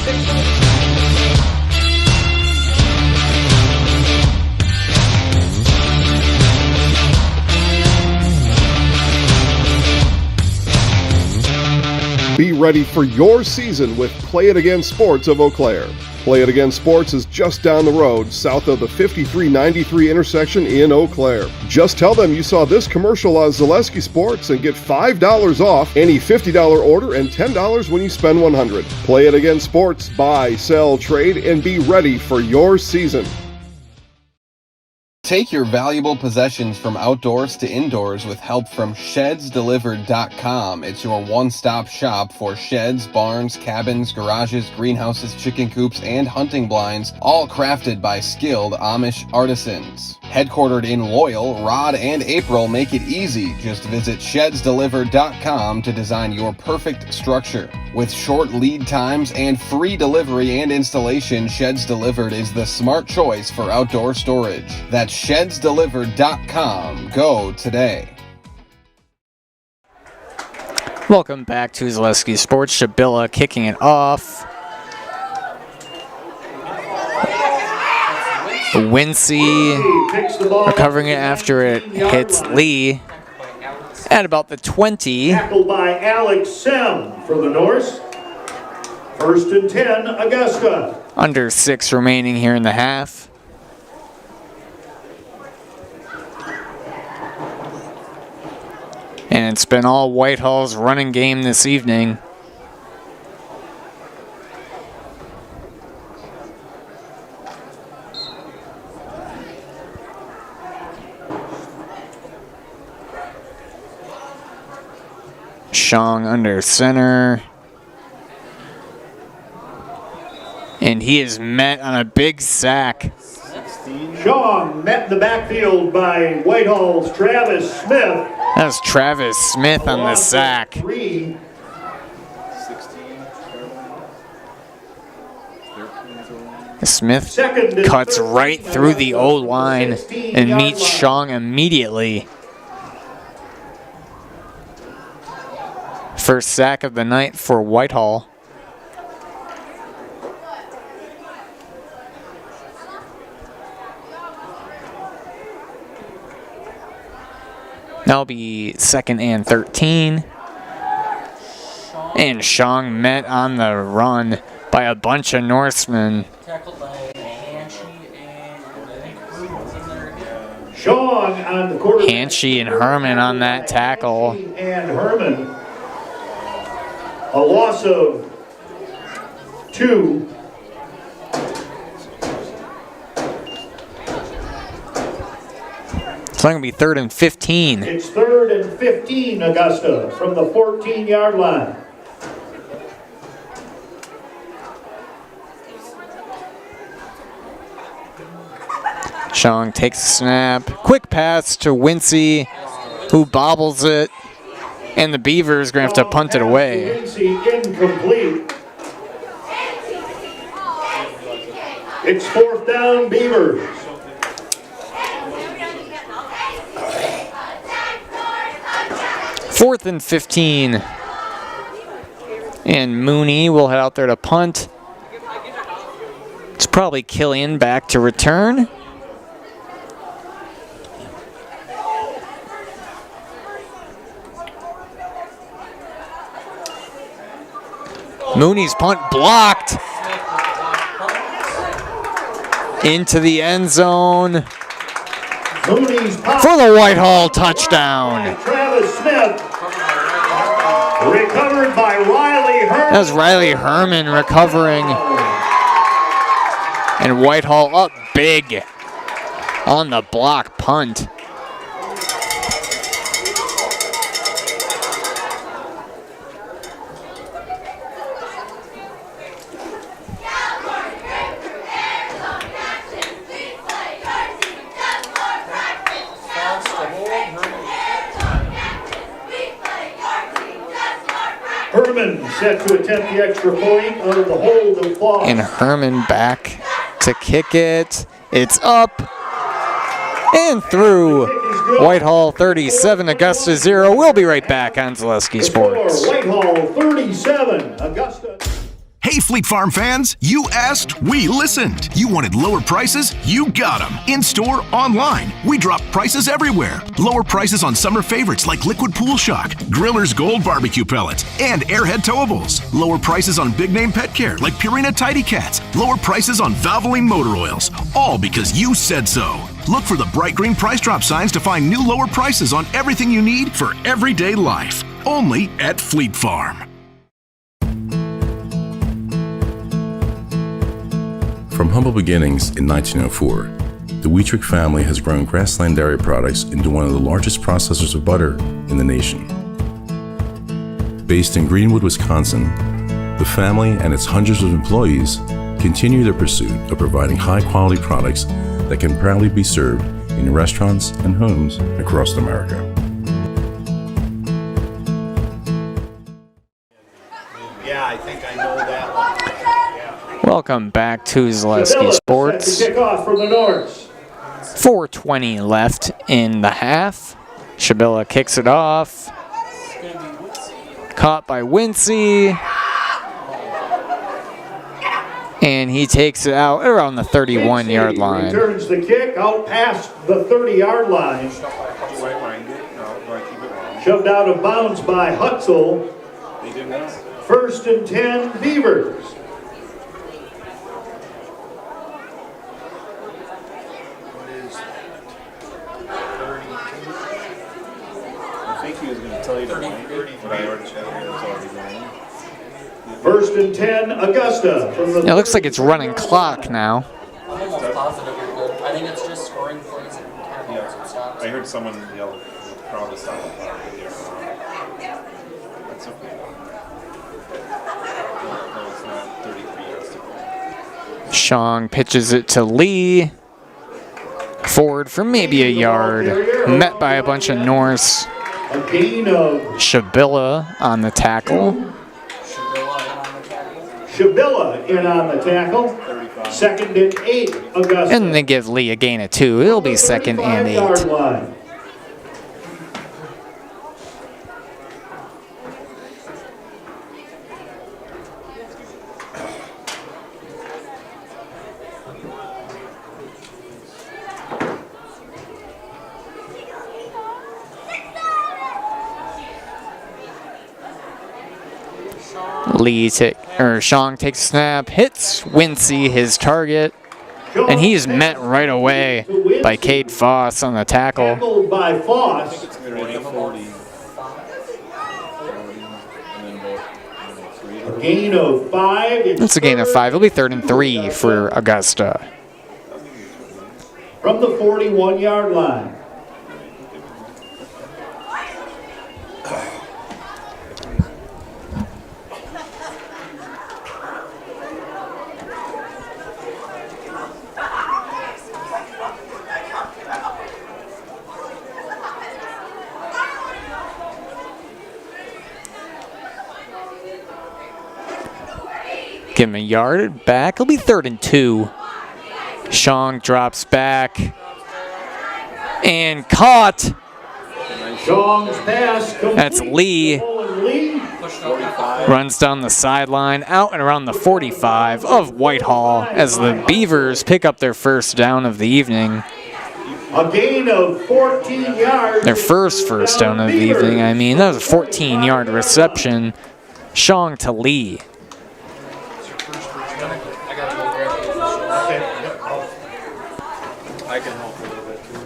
I: Be ready for your season with Play It Again Sports of Eau Claire. Play It Again Sports is just down the road, south of the 5393 intersection in Eau Claire. Just tell them you saw this commercial on Zaleski Sports and get $5 off any $50 order and $10 when you spend $100. Play It Again Sports, buy, sell, trade, and be ready for your season.
R: Take your valuable possessions from outdoors to indoors with help from ShedsDelivered.com. It's your one-stop shop for sheds, barns, cabins, garages, greenhouses, chicken coops, and hunting blinds, all crafted by skilled Amish artisans. Headquartered in Loyal, Rod and April make it easy. Just visit ShedsDelivered.com to design your perfect structure. With short lead times and free delivery and installation, Sheds Delivered is the smart choice for outdoor storage. That's ShedsDelivered.com. Go today.
A: Welcome back to Zaleski Sports. Shabilla kicking it off. Wincy recovering it after it hits Lee at about the 20.
B: Tackled by Alex Sem for the Norse. 1st and 10, Augusta.
A: Under 6 remaining here in the half. And it's been all Whitehall's running game this evening. Shong under center. And he is met on a big sack.
B: Shaw met in the backfield by Whitehall's Travis Smith.
A: That's Travis Smith on the sack.
B: 3.
A: Smith cuts right through the O-line and meets Shong immediately. First sack of the night for Whitehall. That'll be 2nd and 13. And Shong met on the run by a bunch of Norsemen.
E: Tackled by Hanshy and I think Herman was in there again.
B: Shaw on the quarterback.
A: Hanshy and Herman on that tackle.
B: And Herman, a loss of 2.
A: It's going to be 3rd and 15.
B: It's 3rd and 15, Augusta, from the 14-yard line.
A: Shong takes a snap. Quick pass to Wincy, who bobbles it. And the Beavers are going to have to punt it away.
B: Incomplete. It's 4th down, Beavers.
A: Fourth and 15. And Mooney will head out there to punt. It's probably Killian back to return. Mooney's punt blocked. Into the end zone.
B: Mooney's punt
A: for the Whitehall touchdown.
B: Travis Smith. Recovered by Riley Herman.
A: That was Riley Herman recovering. And Whitehall up big on the block punt.
B: Herman set to attempt the extra point out of the hold of Foss.
A: And Herman back to kick it. It's up and through. Whitehall 37, Augusta 0. We'll be right back on Zaleski Sports.
B: Whitehall 37, Augusta.
S: Hey, Fleet Farm fans, you asked, we listened. You wanted lower prices? You got them. In-store, online. We drop prices everywhere. Lower prices on summer favorites like Liquid Pool Shock, Griller's Gold Barbecue Pellets, and Airhead Towables. Lower prices on big-name pet care like Purina Tidy Cats. Lower prices on Valvoline motor oils. All because you said so. Look for the bright green price drop signs to find new lower prices on everything you need for everyday life. Only at Fleet Farm.
T: From humble beginnings in 1904, the Wheatrick family has grown Grassland Dairy Products into one of the largest processors of butter in the nation. Based in Greenwood, Wisconsin, the family and its hundreds of employees continue their pursuit of providing high-quality products that can proudly be served in restaurants and homes across America.
F: Yeah, I think I know that one.
A: Welcome back to Zaleski Sports.
B: Set to kick off from the Norse.
A: 4:20 left in the half. Shabilla kicks it off. Caught by Wincy. And he takes it out around the 31-yard line.
B: Returns the kick out past the 30-yard line. Shoved out of bounds by Hutzel. 1st and 10, Beavers. First and 10, Augusta. From the
A: It looks like it's running clock now.
E: I'm almost positive you're good. I think it's just scoring plays and tackles and stops.
D: I heard someone yell, proud to stop the clock. That's okay. No, it's not 33 yards to go.
A: Shong pitches it to Lee. Forward for maybe a yard. Met by a bunch of Norse.
B: A gain of
A: Shabilla on the tackle.
B: Shabilla in on the tackle. 2nd and 8, Augusta.
A: And they give Lee a gain of 2. It'll be 2nd and 8.
B: Line.
A: Shong takes a snap, hits Wincy, his target, and he's met right away by Cade Foss on the tackle.
B: Tackled by Foss. A gain of 5.
A: It's a gain of 5. It'll be 3rd and 3 for Augusta.
B: From the 41-yard line.
A: Give him a yard back. It'll be 3rd and 2. Shong drops back and caught.
B: Shong's pass complete.
A: That's Lee. Runs down the sideline, out and around the 45 of Whitehall as the Beavers pick up their first down of the evening.
B: A gain of 14 yards.
A: Their first down of the evening, I mean. That was a 14-yard reception. Shong to Lee.
D: I can help a little bit too.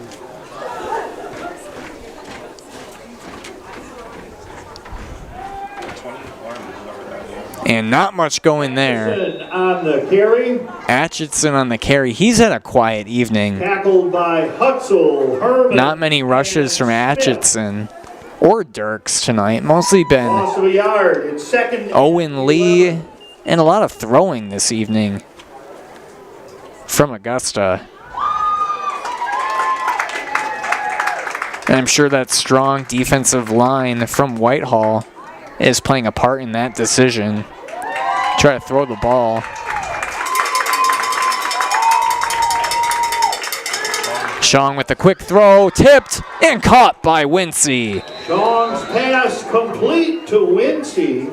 A: And not much going there.
B: On the carry.
A: Atchison on the carry. He's had a quiet evening.
B: Tackled by Hutzel Herman.
A: Not many rushes from Atchison or Dirks tonight. Mostly been
B: Loss of a yard. It's 2nd.
A: Owen Lee and a lot of throwing this evening from Augusta. And I'm sure that strong defensive line from Whitehall is playing a part in that decision. Try to throw the ball. Shong with a quick throw, tipped and caught by Wincy.
B: Shong's pass complete to Wincy.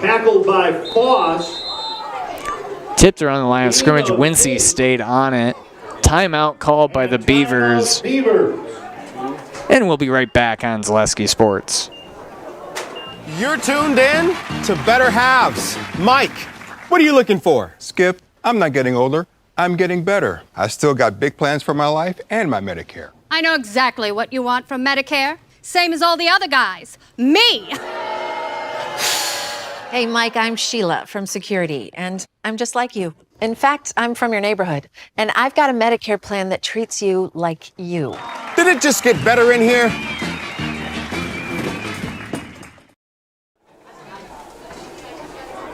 B: Tackled by Foss.
A: Tipped around the line of scrimmage. Wincy stayed on it. Timeout called by the Beavers. And we'll be right back on Zaleski Sports.
K: You're tuned in to Better Halves. Mike, what are you looking for?
U: Skip, I'm not getting older. I'm getting better. I still got big plans for my life and my Medicare.
V: I know exactly what you want from Medicare. Same as all the other guys. Me!
W: Hey, Mike, I'm Sheila from Security, and I'm just like you. In fact, I'm from your neighborhood, and I've got a Medicare plan that treats you like you.
K: Did it just get better in here?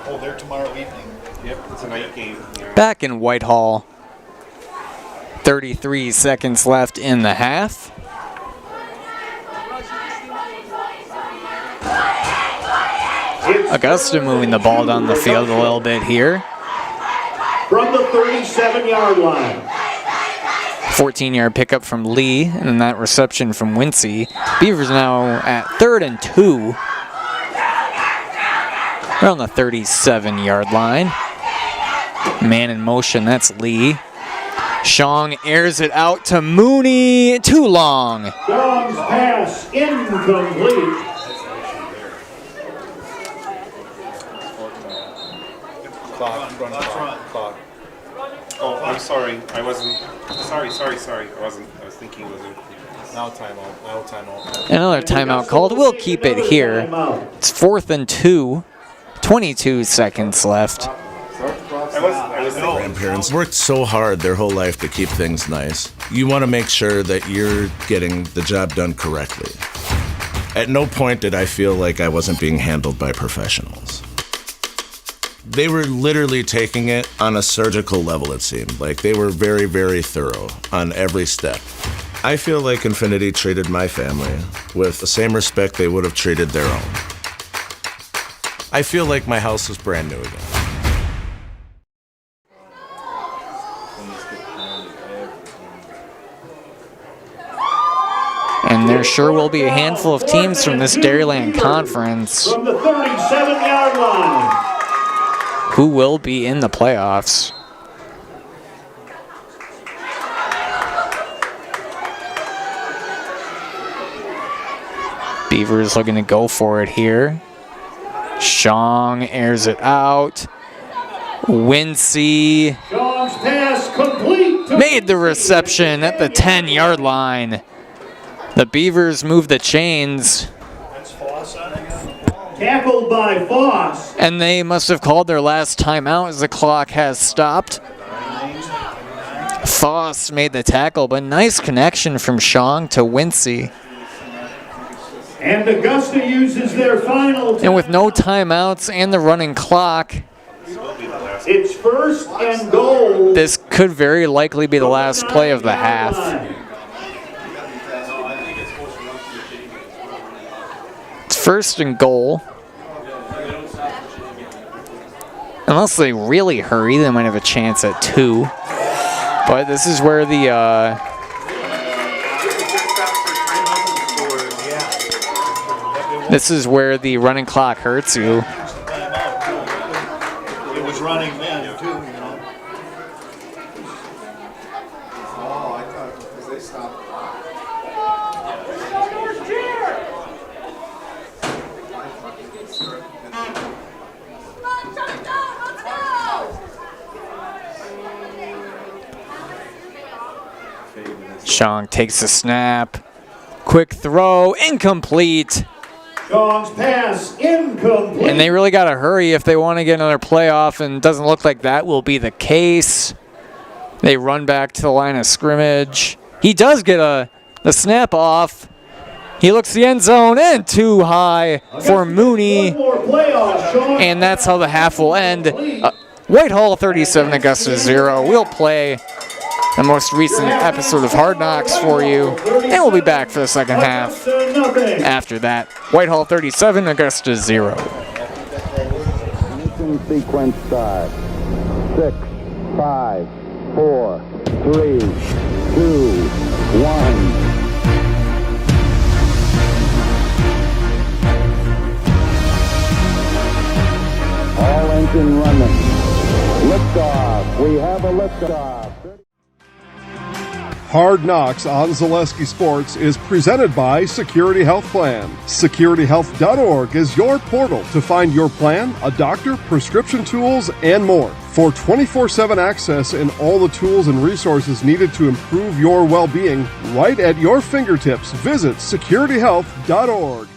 D: Oh, they're tomorrow evening. Yep, it's a night game.
A: Back in Whitehall. 33 seconds left in the half. Augusta moving the ball down the field a little bit here.
B: From the 37-yard line.
A: 14-yard pickup from Lee, and then that reception from Wincy. Beavers now at 3rd and 2. Around the 37-yard line. Man in motion, that's Lee. Shong airs it out to Mooney. Too long.
B: Shong's pass incomplete.
D: Clock. Oh, I'm sorry. I wasn't. Sorry. I wasn't. I was thinking it was now timeout.
A: Another timeout called. We'll keep it here. It's 4th and 2. 22 seconds left.
T: Grandparents worked so hard their whole life to keep things nice. You want to make sure that you're getting the job done correctly. At no point did I feel like I wasn't being handled by professionals.
G: They were literally taking it on a surgical level, it seemed. Like they were very, very thorough on every step. I feel like Infinity treated my family with the same respect they would have treated their own. I feel like my house is brand new again.
A: And there sure will be a handful of teams from this Dairyland Conference
B: From the 37-yard line.
A: who will be in the playoffs. Beavers looking to go for it here. Shong airs it out. Wincy
B: Shong's pass complete.
A: made the reception at the 10-yard line. The Beavers move the chains.
B: Tackled by Foss.
A: And they must have called their last timeout as the clock has stopped. Foss made the tackle, but nice connection from Shong to Wincy.
B: And Augusta uses their final.
A: And with no timeouts and the running clock,
B: It's first and goal.
A: this could very likely be the last play of the half. It's first and goal. Unless they really hurry, they might have a chance at 2. But this is where the running clock hurts you.
F: It was running then, too, you know. Oh, I thought because they stopped.
A: Shong takes the snap. Quick throw, incomplete.
B: Shong's pass incomplete.
A: And they really got to hurry if they want to get another playoff, and it doesn't look like that will be the case. They run back to the line of scrimmage. He does get the snap off. He looks the end zone and too high for Mooney. And that's how the half will end. Whitehall 37, Augusta 0. We'll play the most recent episode of Hard Knocks for you, and we'll be back for the second half after that. Whitehall 37, Augusta 0.
H: Ignition sequence start. 6, 5, 4, 3, 2, 1. All engine running. Liftoff. We have a liftoff.
I: Hard Knocks on Zaleski Sports is presented by Security Health Plan. SecurityHealth.org is your portal to find your plan, a doctor, prescription tools, and more. For 24/7 access and all the tools and resources needed to improve your well-being, right at your fingertips, visit SecurityHealth.org.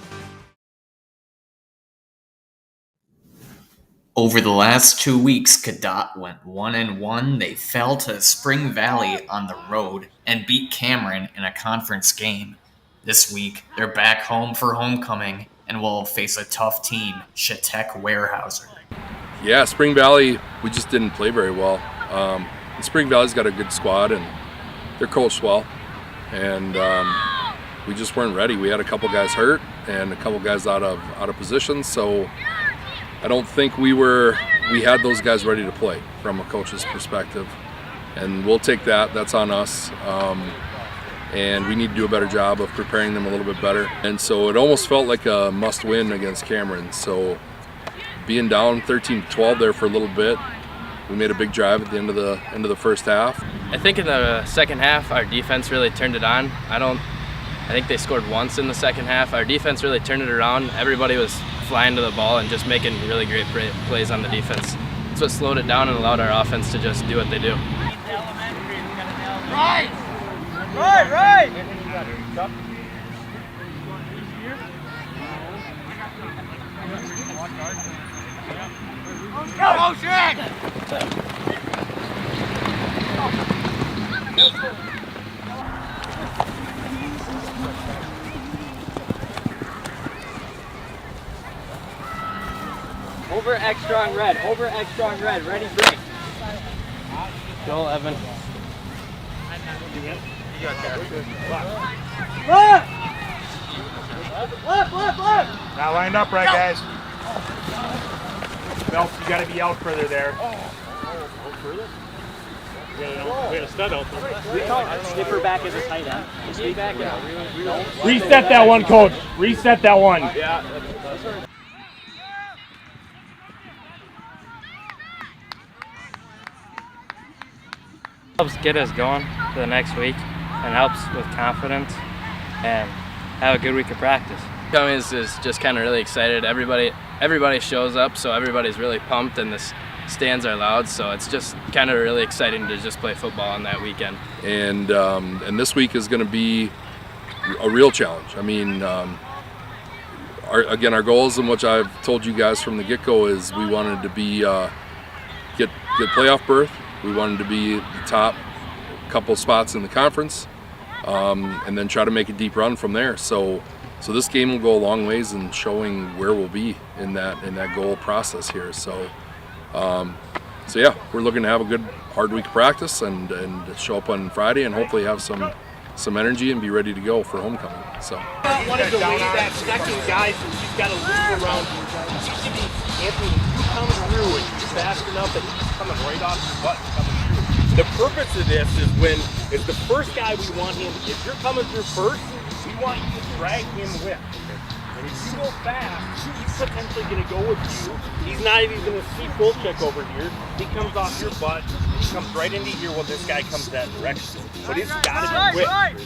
A: Over the last 2 weeks, Cadott went 1-1. They fell to Spring Valley on the road and beat Cameron in a conference game. This week, they're back home for homecoming and will face a tough team, Chautauqua Weyerhaeuser.
L: Yeah, Spring Valley, we just didn't play very well. Spring Valley's got a good squad and they're coached well. And we just weren't ready. We had a couple guys hurt and a couple guys out of position, so I don't think we had those guys ready to play from a coach's perspective, and we'll take that. That's on us, and we need to do a better job of preparing them a little bit better. And so it almost felt like a must-win against Cameron. So being down 13-12 there for a little bit, we made a big drive at the end of the first half.
X: I think in the second half, our defense really turned it on. I think they scored once in the second half. Our defense really turned it around. Everybody was flying to the ball and just making really great plays on the defense. That's what slowed it down and allowed our offense to just do what they do.
F: Right! Right! Go, Shaq!
X: Over X strong red. Over X strong red. Ready, break. Go, Evan.
F: Left! Left! Now lined up right, guys. Phelps, you gotta be out further there. Further? We had a stud out there.
E: We call it skipper back as a tight end. Is he back in?
F: Reset that one, coach. Reset that one.
X: Yeah. Helps get us going for the next week and helps with confidence and have a good week of practice. Cummings is just kind of really excited. Everybody shows up, so everybody's really pumped, and the stands are loud, so it's just kind of really exciting to just play football on that weekend.
L: And this week is going to be a real challenge. I mean, our goals, and which I've told you guys from the get-go, is we wanted to be get playoff berth. We wanted to be the top couple spots in the conference, and then try to make a deep run from there. So this game will go a long ways in showing where we'll be in that goal process here. So yeah, we're looking to have a good hard week of practice and show up on Friday and hopefully have some energy and be ready to go for homecoming. So.
F: One of the ways that second guys, he's got to loop around. Anthony, you come through and you're fast enough that he's coming right off your butt coming through. The purpose of this is when it's the first guy we want him, if you're coming through first, we want you to drag him with. And if you go fast, he's potentially going to go with you. He's not even going to see full check over here. He comes off your butt. He comes right into here while this guy comes that direction. But it's got to be quick.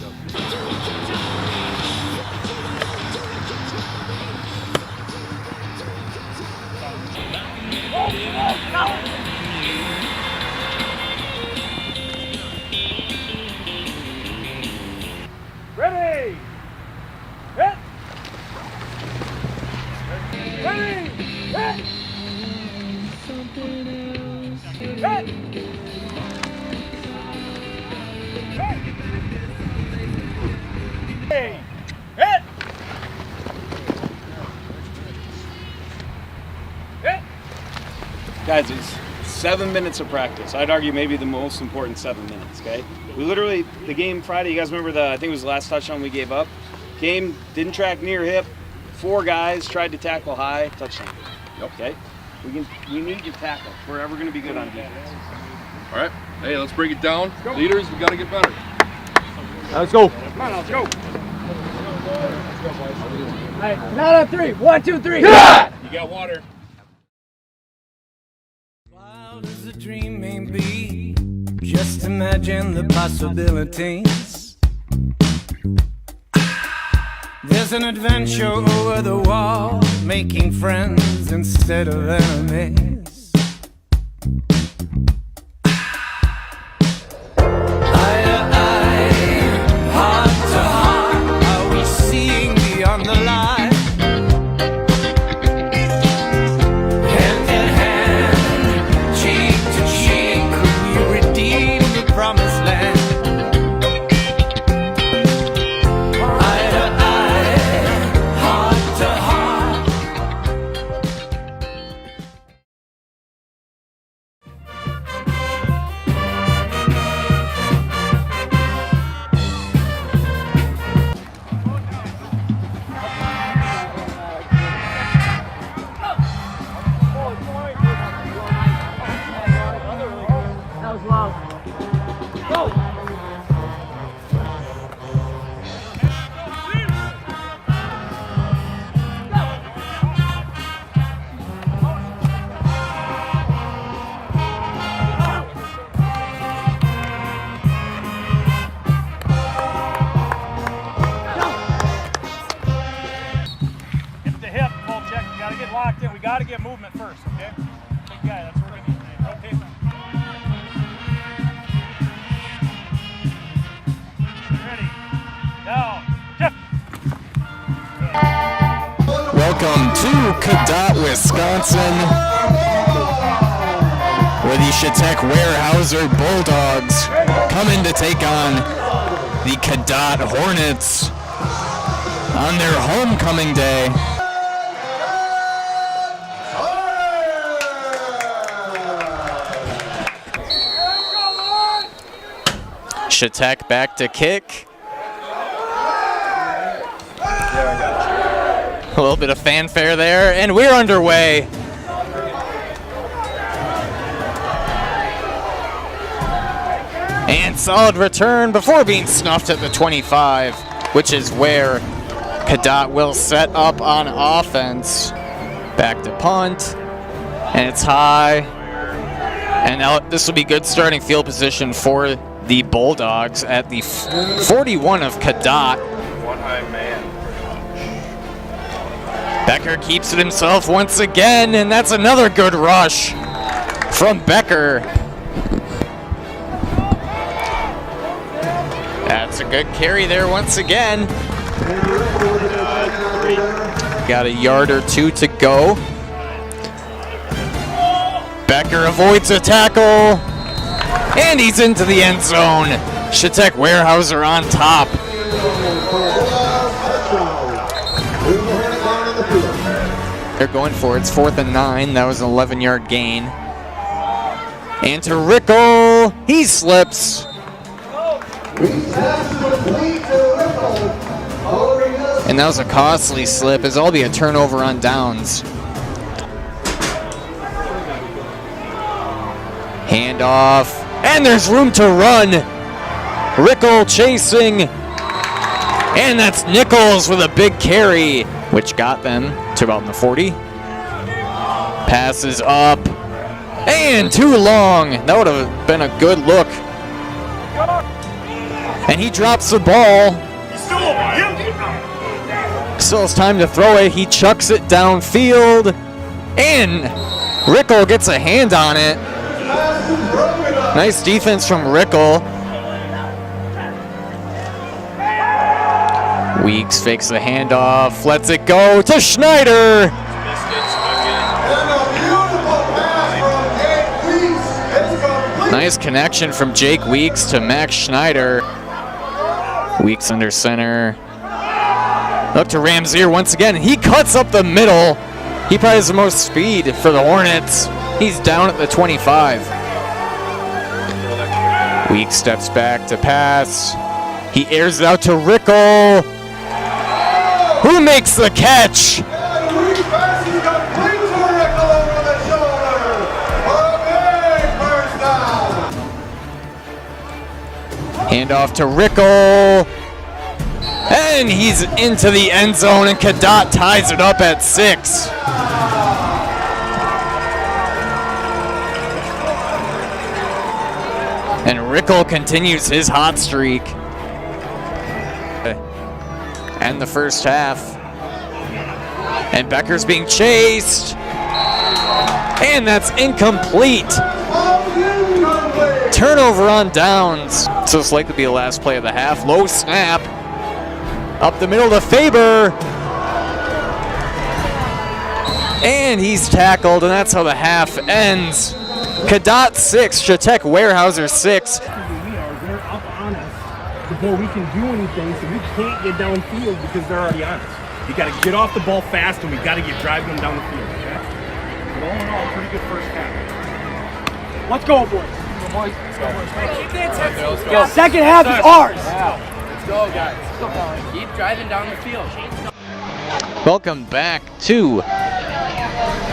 F: Ready! Hit! Ready! Hit! Hit! Hey! Hit! Hit!
C: Guys, it's 7 minutes of practice. I'd argue maybe the most important 7 minutes, okay? We literally, the game Friday, you guys remember I think it was the last touchdown we gave up? Game didn't track near hip. 4 guys tried to tackle high, touchdown. Okay? We need to tackle. We're ever going to be good on defense.
L: All right. Hey, let's break it down. Leaders, we got to get better.
F: Let's go. Come on, let's go.
E: All right, count on 3. 1, 2, 3.
F: Yeah! You got water.
J: Wild as a dream may be, just imagine the possibilities. There's an adventure over the wall, making friends instead of enemies. Eye to eye, heart to heart, are we seeing beyond the lie? Hand in hand, cheek to cheek, could we redeem the promised land?
F: Locked in. We got to get movement first, okay? Big guy, that's what we need. Okay. Ready. Down. Jeff.
A: Welcome to Cadott, Wisconsin, where the Chautauqua Weyerhaeuser Bulldogs come in to take on the Cadott Hornets on their homecoming day. Shatek back to kick. A little bit of fanfare there, and we're underway. And solid return before being snuffed at the 25, which is where Cadott will set up on offense. Back to punt, and it's high. And now this will be good starting field position for the Bulldogs at the 41 of Cadott.
D: One high man.
A: Becker keeps it himself once again, and that's another good rush from Becker. That's a good carry there once again. Got a yard or two to go. Becker avoids a tackle, and he's into the end zone. Shatek Weyerhaeuser on top. They're going for it. It's 4th and 9. That was an 11-yard gain. And to Rickle, he slips. And that was a costly slip, as it'll be a turnover on downs. Handoff, and there's room to run. Rickle chasing, and that's Nichols with a big carry, which got them to about the 40. Passes up, and too long. That would have been a good look. And he drops the ball. Still has time to throw it. He chucks it downfield, and Rickle gets a hand on it. Nice defense from Rickle. Weeks fakes the handoff, lets it go to Schneider. Nice connection from Jake Weeks to Max Schneider. Weeks under center. Look to Ramsier once again. He cuts up the middle. He probably has the most speed for the Hornets. He's down at the 25. Weeks steps back to pass. He airs it out to Rickle, who makes the catch. Handoff to Rickle, and he's into the end zone, and Cadott ties it up at 6. And Rickle continues his hot streak. And the first half. And Becker's being chased. And that's incomplete. Turnover on downs. So it's likely to be the last play of the half. Low snap. Up the middle to Faber. And he's tackled, and that's how the half ends. Cadott 6, Shatek Weyerhaeuser 6.
F: We are, they're up on us before we can do anything, so we can't get downfield because they're already on us. You got to get off the ball fast, and we got to get driving them down the field. Okay? But all in all, pretty good first half. Let's go, boys.
J: Let's go.
F: Second half is ours.
J: Let's go, guys. Keep driving down the field.
A: Welcome back to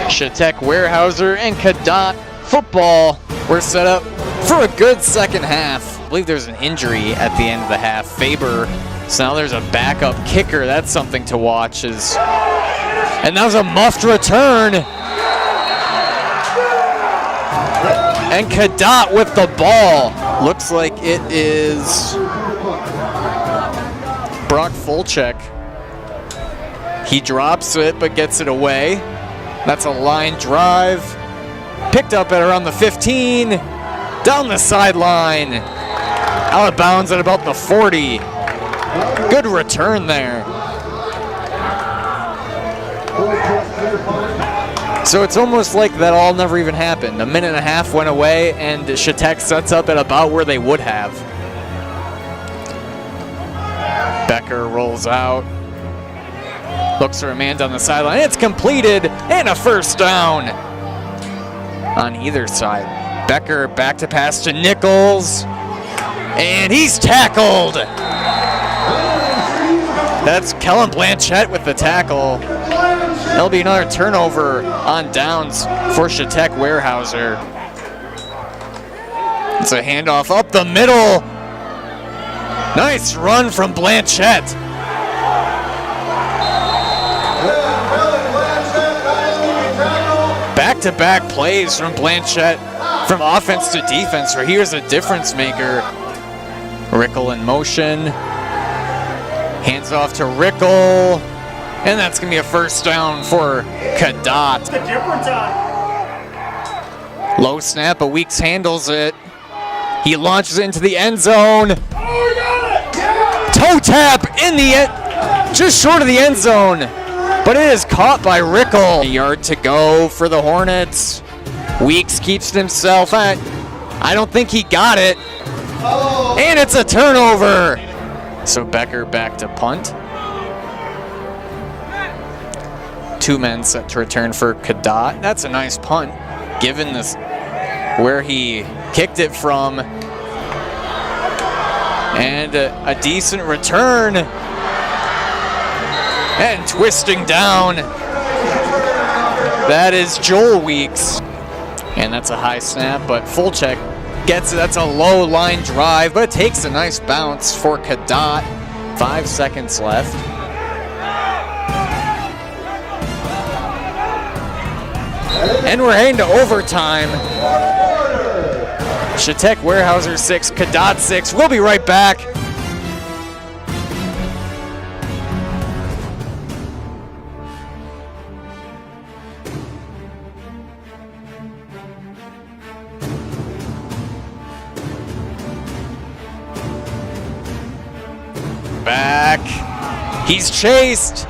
A: Shatek Weyerhaeuser and Cadott football. We're set up for a good second half. I believe there's an injury at the end of the half. Faber. So now there's a backup kicker. That's something to watch. And that was a muffed return. And Cadott with the ball. Looks like it is Brock Fulchek. He drops it but gets it away. That's a line drive. Picked up at around the 15. Down the sideline. Out of bounds at about the 40. Good return there. So it's almost like that all never even happened. A minute and a half went away, and Shatek sets up at about where they would have. Becker rolls out. Looks for a man down the sideline. It's completed, and a first down on either side. Becker back to pass to Nichols. And he's tackled. That's Kellen Blanchette with the tackle. There'll be another turnover on downs for Shatek Weyerhaeuser. It's a handoff up the middle. Nice run from Blanchette. Back-to-back plays from Blanchette from offense to defense where he was a difference maker. Rickle in motion. Hands off to Rickle. And that's going to be a first down for Cadott.
B: The difference on.
A: Low snap, but Weeks handles it. He launches into the end zone. Toe tap in the end, just short of the end zone. But it is caught by Rickle. A yard to go for the Hornets. Weeks keeps it himself. I don't think he got it. And it's a turnover. So Becker back to punt. 2 men set to return for Cadott. That's a nice punt, given this where he kicked it from. And a decent return. And twisting down. That is Joel Weeks. And that's a high snap, but Fulchek gets it. That's a low line drive, but it takes a nice bounce for Cadott. 5 seconds left. And we're heading to overtime. Shatek Weyerhaeuser 6, Cadott 6. We'll be right back. Back. He's chased.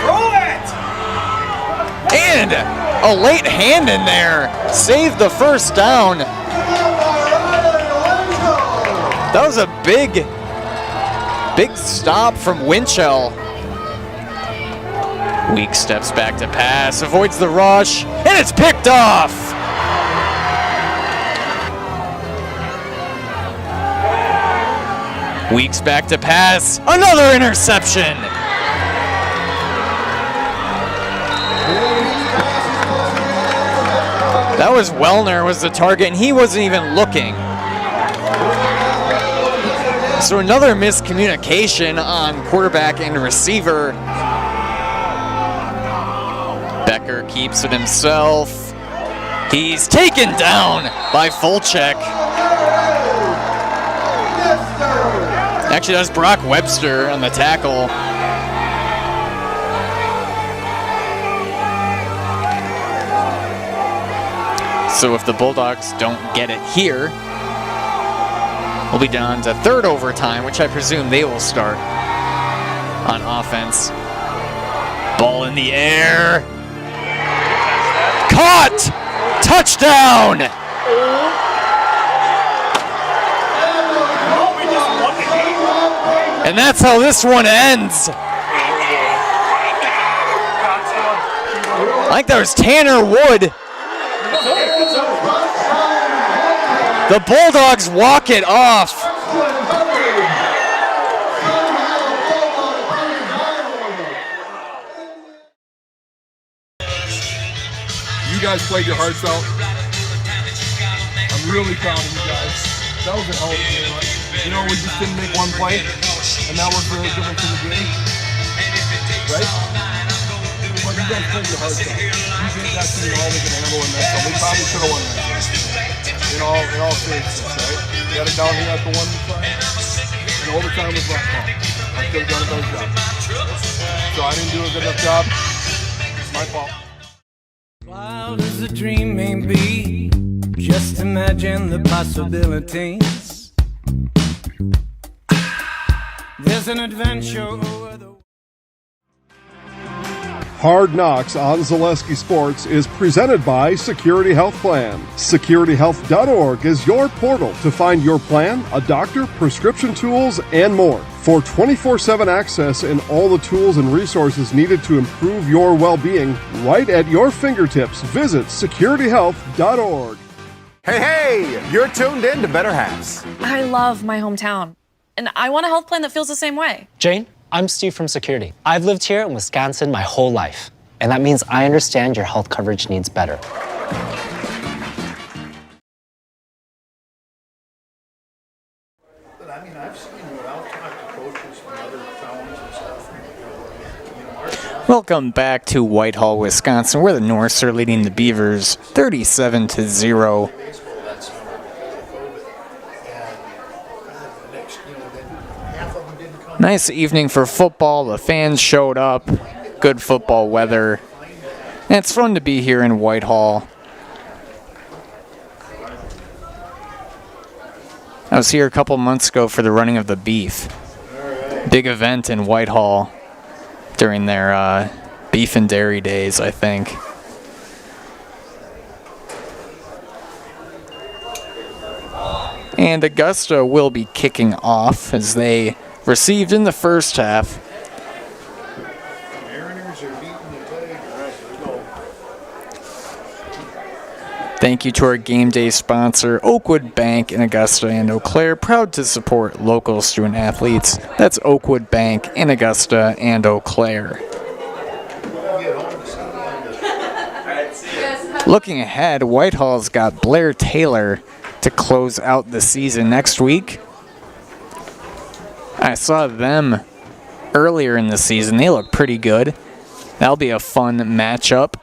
B: Throw it!
A: And a late hand in there. Saved the first down. That was a big stop from Winchell. Weeks steps back to pass, avoids the rush, and it's picked off. Weeks back to pass, another interception. That was Wellner was the target, and he wasn't even looking. So another miscommunication on quarterback and receiver. Becker keeps it himself. He's taken down by Fulchek. Actually, that's Brock Webster on the tackle. So if the Bulldogs don't get it here, we'll be down to third overtime, which I presume they will start on offense. Ball in the air. Caught! Touchdown! And that's how this one ends. I think that was Tanner Wood. The Bulldogs walk it off.
L: You guys played your hearts out. I'm really proud of you guys. That was a hell of a game. You know, we just didn't make one play, and that was really different in the game. Right? But you guys played your hearts out. You think that team all they can handle in that, so we probably should have won that game. In all seriousness, right? We got it down here at the 1 side, and overtime was left off. I could have done a better job. So I didn't do a good enough job. It's my fault.
J: Wild as a dream may be, just imagine the possibilities. There's an adventure over the...
I: Hard Knocks on Zaleski Sports is presented by Security Health Plan. SecurityHealth.org is your portal to find your plan, a doctor, prescription tools, and more. For 24/7 access and all the tools and resources needed to improve your well-being, right at your fingertips, visit SecurityHealth.org.
K: Hey, you're tuned in to Better Halves.
M: I love my hometown, and I want a health plan that feels the same way.
N: Jane, I'm Steve from Security. I've lived here in Wisconsin my whole life, and that means I understand your health coverage needs better.
A: Welcome back to Whitehall, Wisconsin, where the Norse are leading the Beavers 37-0. Nice evening for football. The fans showed up. Good football weather. And it's fun to be here in Whitehall. I was here a couple months ago for the running of the Beef. Big event in Whitehall during their beef and dairy days, I think. And Augusta will be kicking off as they received in the first half. Thank you to our game day sponsor, Oakwood Bank in Augusta and Eau Claire, proud to support local student athletes. That's Oakwood Bank in Augusta and Eau Claire. Looking ahead, Whitehall's got Blair Taylor to close out the season next week. I saw them earlier in the season. They look pretty good. That'll be a fun matchup.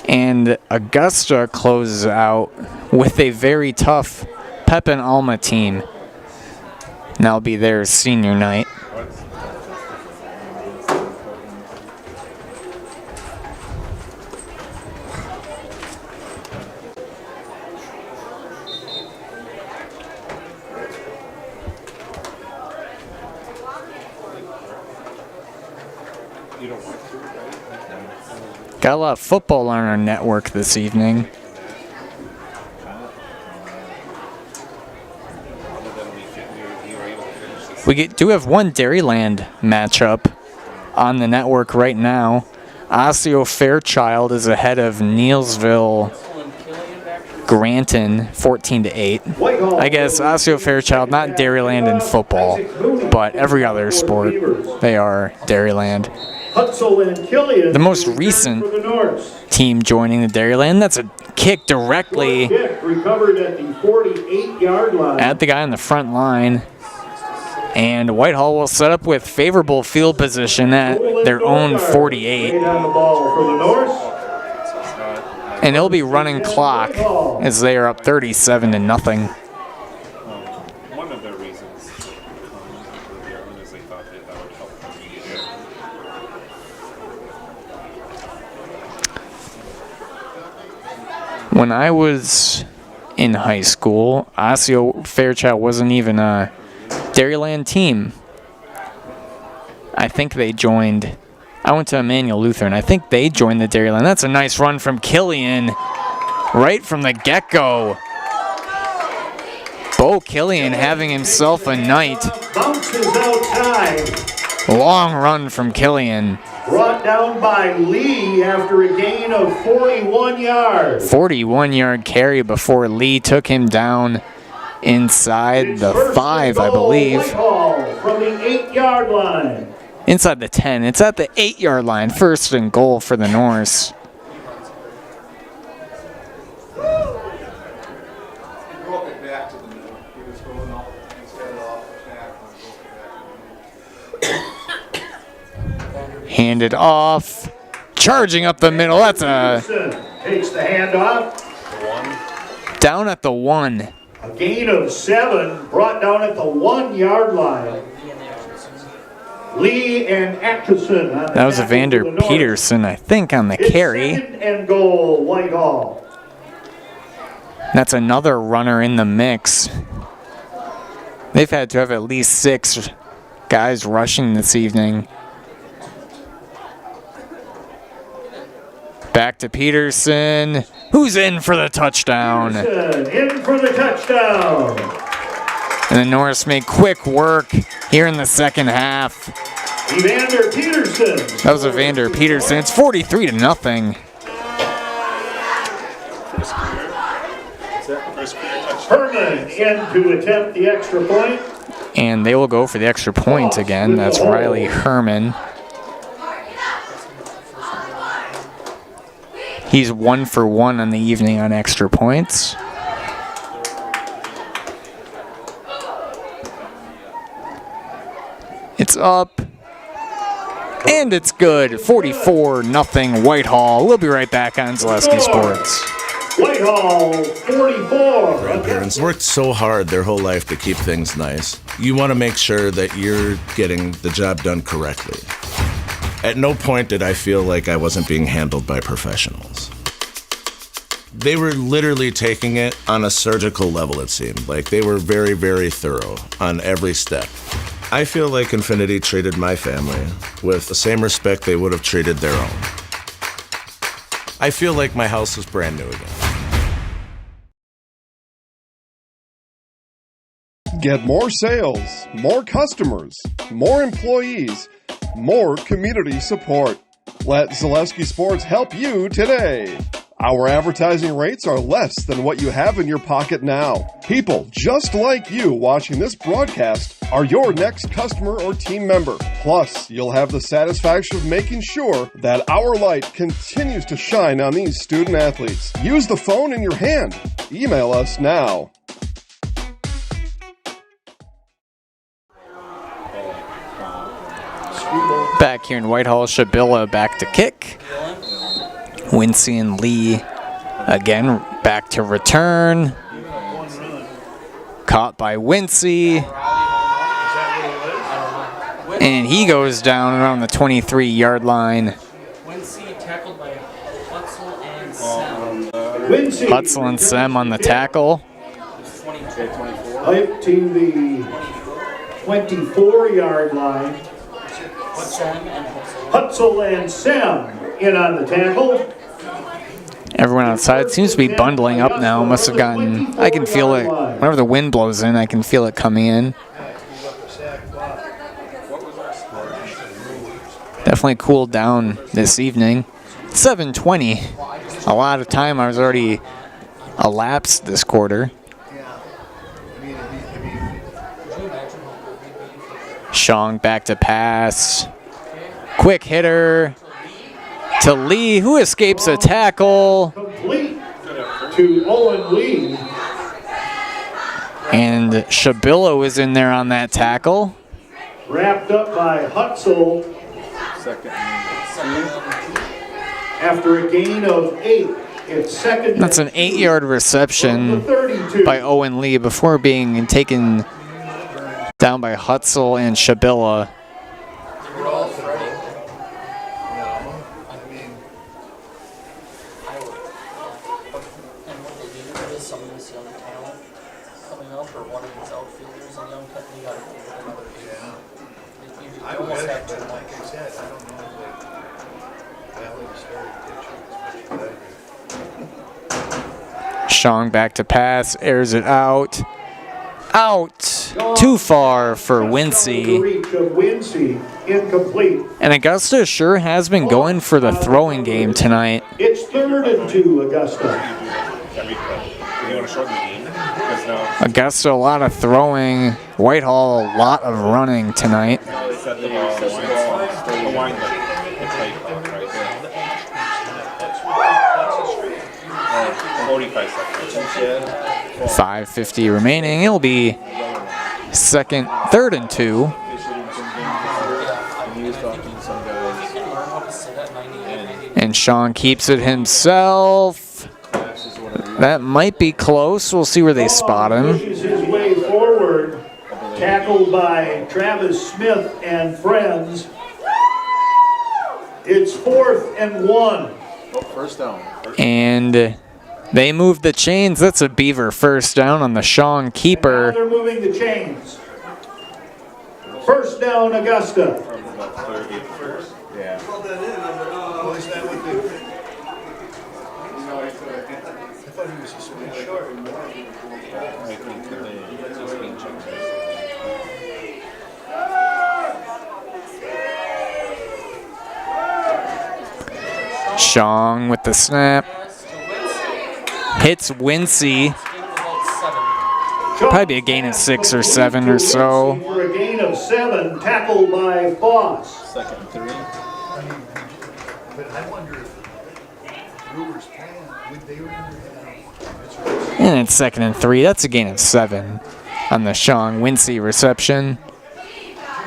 A: And Augusta closes out with a very tough Pepin Alma team. And that'll be their senior night. Got a lot of football on our network this evening. We do have one Dairyland matchup on the network right now. Osseo Fairchild is ahead of Neilsville Granton 14-8. I guess Osseo Fairchild, not Dairyland in football, but every other sport, they are Dairyland. The most recent team joining the Dairyland, that's a kick directly
B: at the 48-yard line.
A: at the guy on the front line. And Whitehall will set up with favorable field position at their own 48. And it'll be running clock as they are up 37-0.
D: One of the reasons for the Ireland is they thought that would help them.
A: When I was in high school, Osseo Fairchild wasn't even a Dairyland team. I think they joined. I went to Emmanuel Lutheran. I think they joined the Dairyland. That's a nice run from Killian right from the get-go. Bo Killian having himself a night.
B: Bounces outside.
A: Long run from Killian.
B: Brought down by Lee after a gain of 41 yards.
A: 41-yard carry before Lee took him down inside the 5, I believe.
B: From the 8-yard line.
A: Inside the 10. It's at the 8-yard line. First and goal for the Norse. Handed off. Charging up the middle. That's a...
B: Takes the handoff.
A: Down at the 1.
B: A gain of 7, brought down at the 1-yard line. Lee and Atchison.
A: That was Evander Peterson, I think, on the carry.
B: Second and goal, Whitehall.
A: That's another runner in the mix. They've had to have at least 6 guys rushing this evening. Back to Peterson, who's in for the touchdown.
B: Peterson in for the touchdown.
A: And the Norse make quick work here in the second half.
B: Evander Peterson.
A: That was Evander Peterson. It's 43-0.
B: Herman in to attempt the extra point.
A: And they will go for the extra point again. That's Riley Herman. He's 1 for 1 on the evening on extra points. It's up. And it's good. 44-0 Whitehall. We'll be right back on Zaleski Sports.
B: Whitehall 44.
G: Grandparents worked so hard their whole life to keep things nice. You want to make sure that you're getting the job done correctly. At no point did I feel like I wasn't being handled by professionals. They were literally taking it on a surgical level, it seemed. Like they were very, very thorough on every step. I feel like Infinity treated my family with the same respect they would have treated their own. I feel like my house is brand new again.
I: Get more sales, more customers, more employees, more community support. Let Zaleski Sports help you today. Our advertising rates are less than what you have in your pocket now. People just like you watching this broadcast are your next customer or team member. Plus, you'll have the satisfaction of making sure that our light continues to shine on these student athletes. Use the phone in your hand. Email us now.
A: Back here in Whitehall, Shabilla back to kick. Wincy and Lee again back to return. Caught by Wincy. And he goes down around the 23-yard line.
E: Wincy tackled by Hutzel and Sem.
A: Hutzel and Sem on the tackle.
B: Up to the 24-yard line. Hutzel and Sem in on the tackle.
A: Everyone outside seems to be bundling up now. Must have gotten, I can feel it, whenever the wind blows in, I can feel it coming in. Definitely cooled down this evening. 7:20. A lot of time I was already elapsed this quarter. Shong back to pass. Quick hitter to Lee, who escapes a tackle.
B: Complete to Owen Lee.
A: And Shabilla is in there on that tackle.
B: Wrapped up by Hutzel. After a gain of 8, it's second.
A: That's an 8-yard reception by Owen Lee before being taken down by Hutzel and Shabilla. Shong back to pass, airs it out. Out! Too far for Wincy.
B: Incomplete.
A: And Augusta sure has been going for the throwing game tonight.
B: It's 3rd and 2, Augusta.
A: Augusta, a lot of throwing. Whitehall, a lot of running tonight. 5:50 remaining. It'll be 3rd and 2. And Sean keeps it himself. That might be close. We'll see where they spot him.
B: Pushes his way forward. Tackled by Travis Smith and friends. It's 4th and 1.
D: First down.
A: And they move the chains. That's a Beaver first down on the Shong keeper.
B: Now they're moving the chains. First down, Augusta.
D: Yeah.
A: Shong with the snap. Hits Wincy. Probably be a gain of 6 or 7 or so.
B: For a gain of 7, tackled by Foss.
D: Second and 3.
O: But I wonder if Brewers plan, would they rather have...
A: And it's 2nd and 3. That's a gain of 7 on the Sean Wincy reception.
O: I mean, I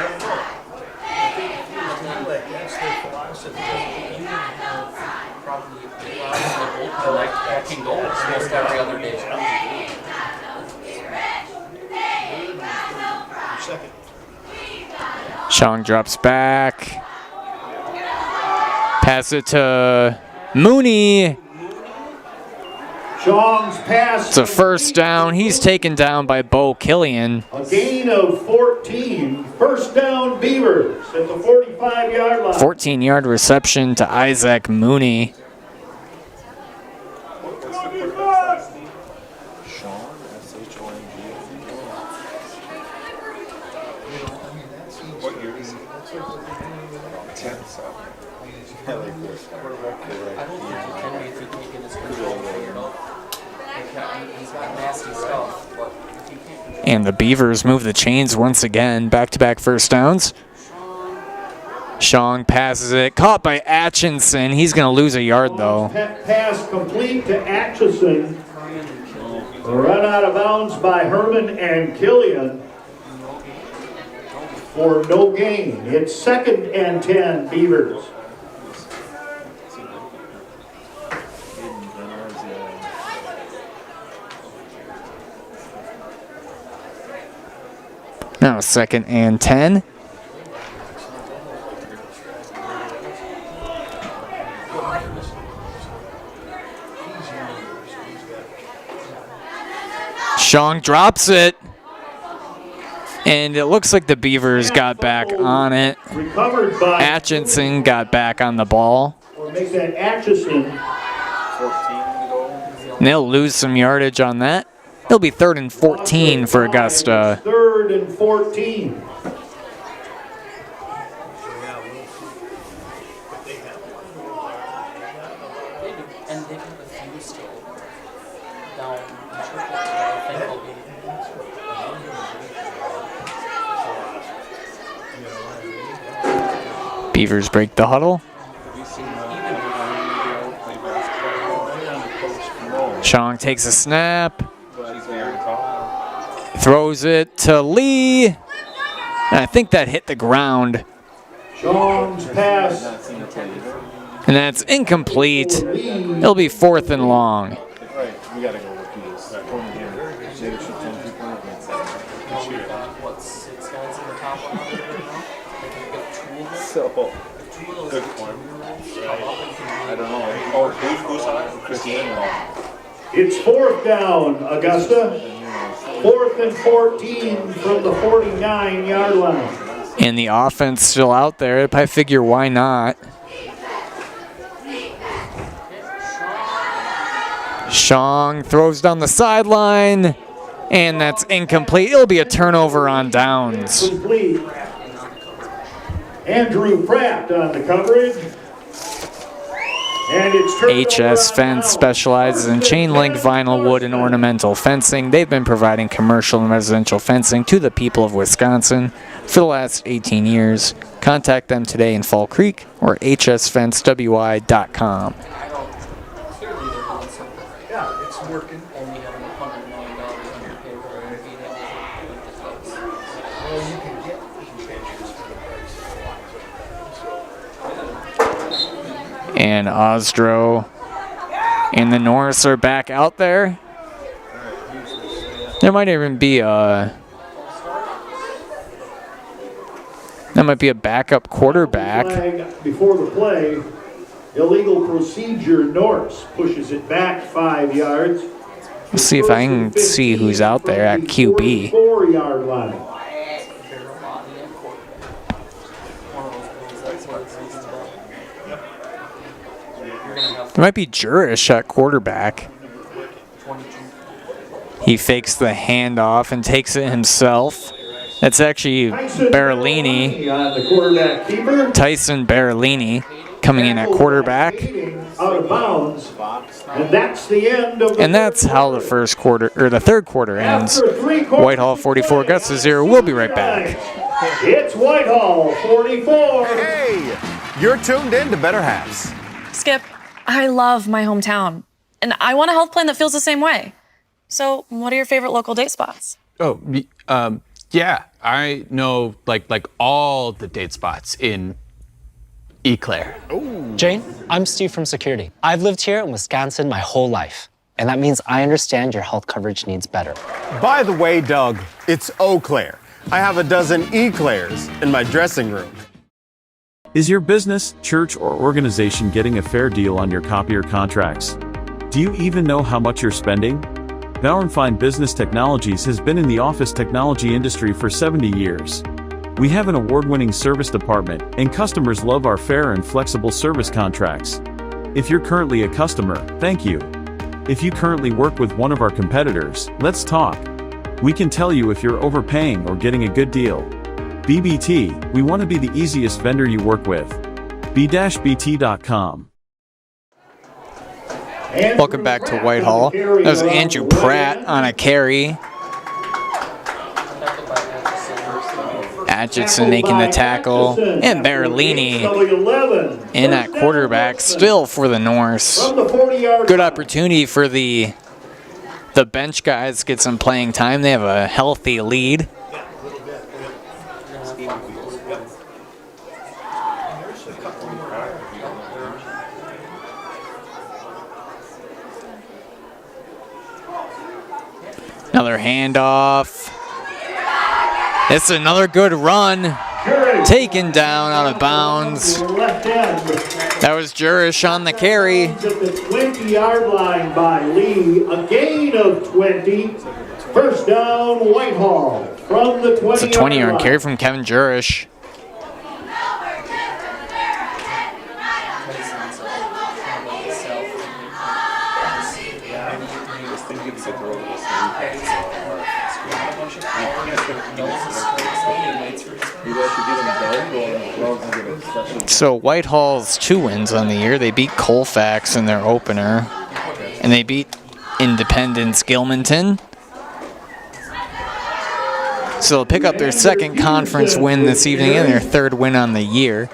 O: don't know. I think it feels to me like that's their philosophy.
E: You can have probably collecting goals almost every other day.
O: Second.
A: Sean drops back. Pass it to Mooney.
B: Sean's pass.
A: It's a first down. He's taken down by Bo Killian.
B: A gain of 14. First down Beavers at the 45-yard line.
A: 14-yard reception to Isaac Mooney. And the Beavers move the chains once again. Back-to-back first downs. Shong passes it. Caught by Atchison. He's going to lose a yard, though.
B: Pass complete to Atchison. Run out of bounds by Herman and Killian for no gain. It's 2nd and 10 Beavers.
A: Now 2nd and 10. Shong drops it. And it looks like the Beavers got back on it.
B: Recovered by
A: Atchison got back on the ball.
B: Or make that Atchison.
A: And they'll lose some yardage on that. It'll be 3rd and 14 for Augusta.
B: 3rd and 14.
E: And they can refuse to down
A: Beavers break the huddle. Chong takes a snap. Throws it to Lee. And I think that hit the ground.
B: Chong's pass.
A: And that's incomplete. It'll be 4th and long.
D: We gotta go with these. So good form. I don't know. Oh, who's on? Christine.
B: It's 4th down, Augusta. 4th and 14 from the 49-yard line.
A: And the offense still out there. I figure why not. Shong throws down the sideline, and that's incomplete. It'll be a turnover on downs.
B: Complete. Andrew Pratt on the coverage. And it's
A: HS Fence specializes in chain link, vinyl, wood, and ornamental fencing. They've been providing commercial and residential fencing to the people of Wisconsin for the last 18 years. Contact them today in Fall Creek or hsfencewi.com.
O: Yeah, it's working.
E: Only having $100 million on your paper and being able to
O: Well, you can get changes for the price of
A: And Osdro and the Norris are back out there. There might even be a... That might be a backup quarterback.
B: Before the play, illegal procedure. Norris pushes it back 5 yards.
A: Let's see if I can see who's out there at QB.
B: 4-yard line.
A: There might be Jurish at quarterback. He fakes the handoff and takes it himself. That's actually Berolini.
B: The quarterback keeper.
A: Tyson Berolini coming in at quarterback.
B: Out of bounds. And that's the end of the
A: And that's how the first quarter, or the third quarter ends. Whitehall 44, Augusta 0. We'll be right back.
B: It's Whitehall 44.
K: Hey, you're tuned in to Better Halves.
M: Skip, I love my hometown, and I want a health plan that feels the same way. So, what are your favorite local date spots?
P: Oh, yeah, I know like all the date spots in Eau Claire.
N: Jane, I'm Steve from security. I've lived here in Wisconsin my whole life, and that means I understand your health coverage needs better.
K: By the way, Doug, it's Eau Claire. I have a dozen Eclairs in my dressing room.
Q: Is your business, church, or organization getting a fair deal on your copier contracts? Do you even know how much you're spending? Fine Business Technologies has been in the office technology industry for 70 years. We have an award-winning service department, and customers love our fair and flexible service contracts. If you're currently a customer, thank you. If you currently work with one of our competitors, let's talk. We can tell you if you're overpaying or getting a good deal. BBT, we want to be the easiest vendor you work with. b-bt.com.
A: Welcome back to Whitehall. That was Andrew Pratt on a carry. Atchison making the tackle, and Berlini in at quarterback, still for the Norse. Good opportunity for the bench guys to get some playing time. They have a healthy lead. Another handoff. It's another good run. Taken down out of bounds. That was Jurish on the carry.
B: At the 20-yard line by Lee. A gain of 20. First down, Whitehall from the 20-yard
A: It's a 20-yard carry from Kevin Jurish. So Whitehall's 2 wins on the year. They beat Colfax in their opener, and they beat Independence Gilmanton. So they'll pick up their second conference win this evening and their third win on the year.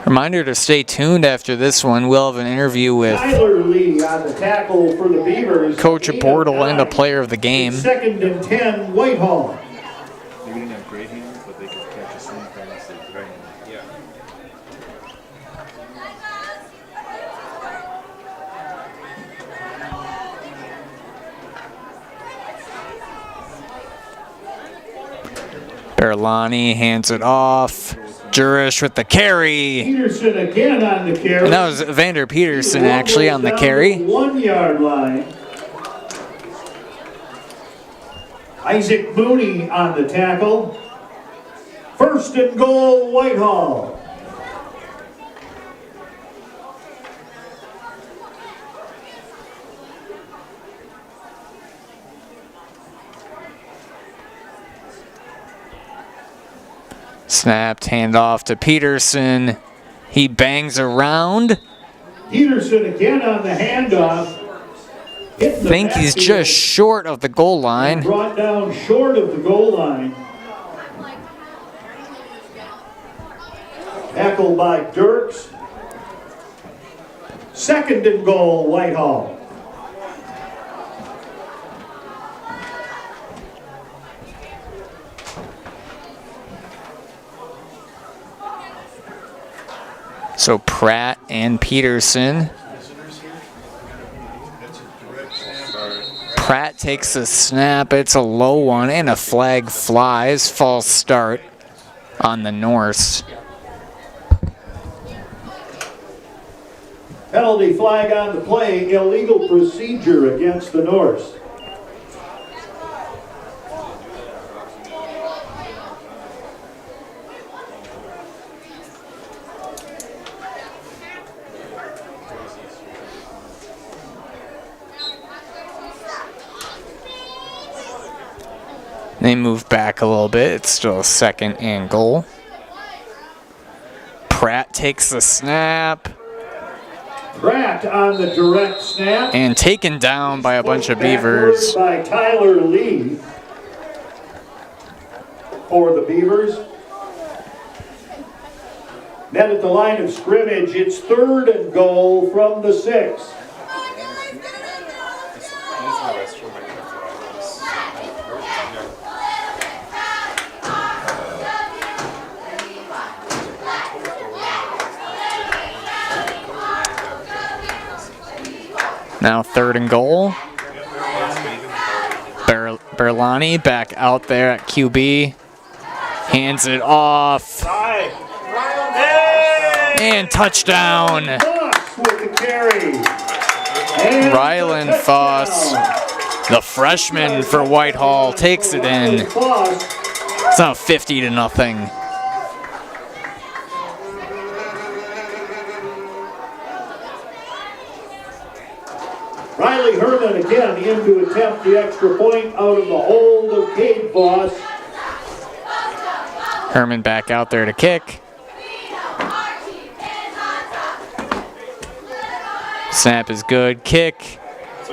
A: Reminder to stay tuned after this one. We'll have an interview with
B: Tyler Lee on the tackle for the Beavers.
A: Coach of Portal and a player of the game.
B: Second and 10, Whitehall.
D: They didn't have great hands, but they could catch a swing from us. Yeah.
A: Berlani hands it off. Jurish with the carry.
B: Peterson again on the carry.
A: And that was Vander Peterson actually on the carry.
B: 1-yard line. Isaac Mooney on the tackle. First and goal, Whitehall.
A: Snapped, handoff to Peterson. He bangs around.
B: Peterson again on the handoff.
A: I think he's just short of the goal line.
B: Brought down short of the goal line. Tackled by Dirks. Second and goal, Whitehall.
A: So Pratt and Peterson. Pratt takes the snap. It's a low one, and a flag flies. False start on the Norse.
B: Penalty flag on the play. Illegal procedure against the Norse.
A: They move back a little bit. It's still a second and goal. Pratt takes the snap.
B: Pratt on the direct snap.
A: And taken down by a bunch of Beavers.
B: By Tyler Lee for the Beavers. Then at the line of scrimmage, it's 3rd and goal from the 6.
A: Now 3rd and goal. Berlani back out there at QB. Hands it off. And touchdown. Rylan Foss, the freshman for Whitehall, takes it in. It's now 50-0.
B: Riley Herman again in to attempt the extra point out of the hold of Cade Foss.
A: Herman back out there to kick. Snap is good. Kick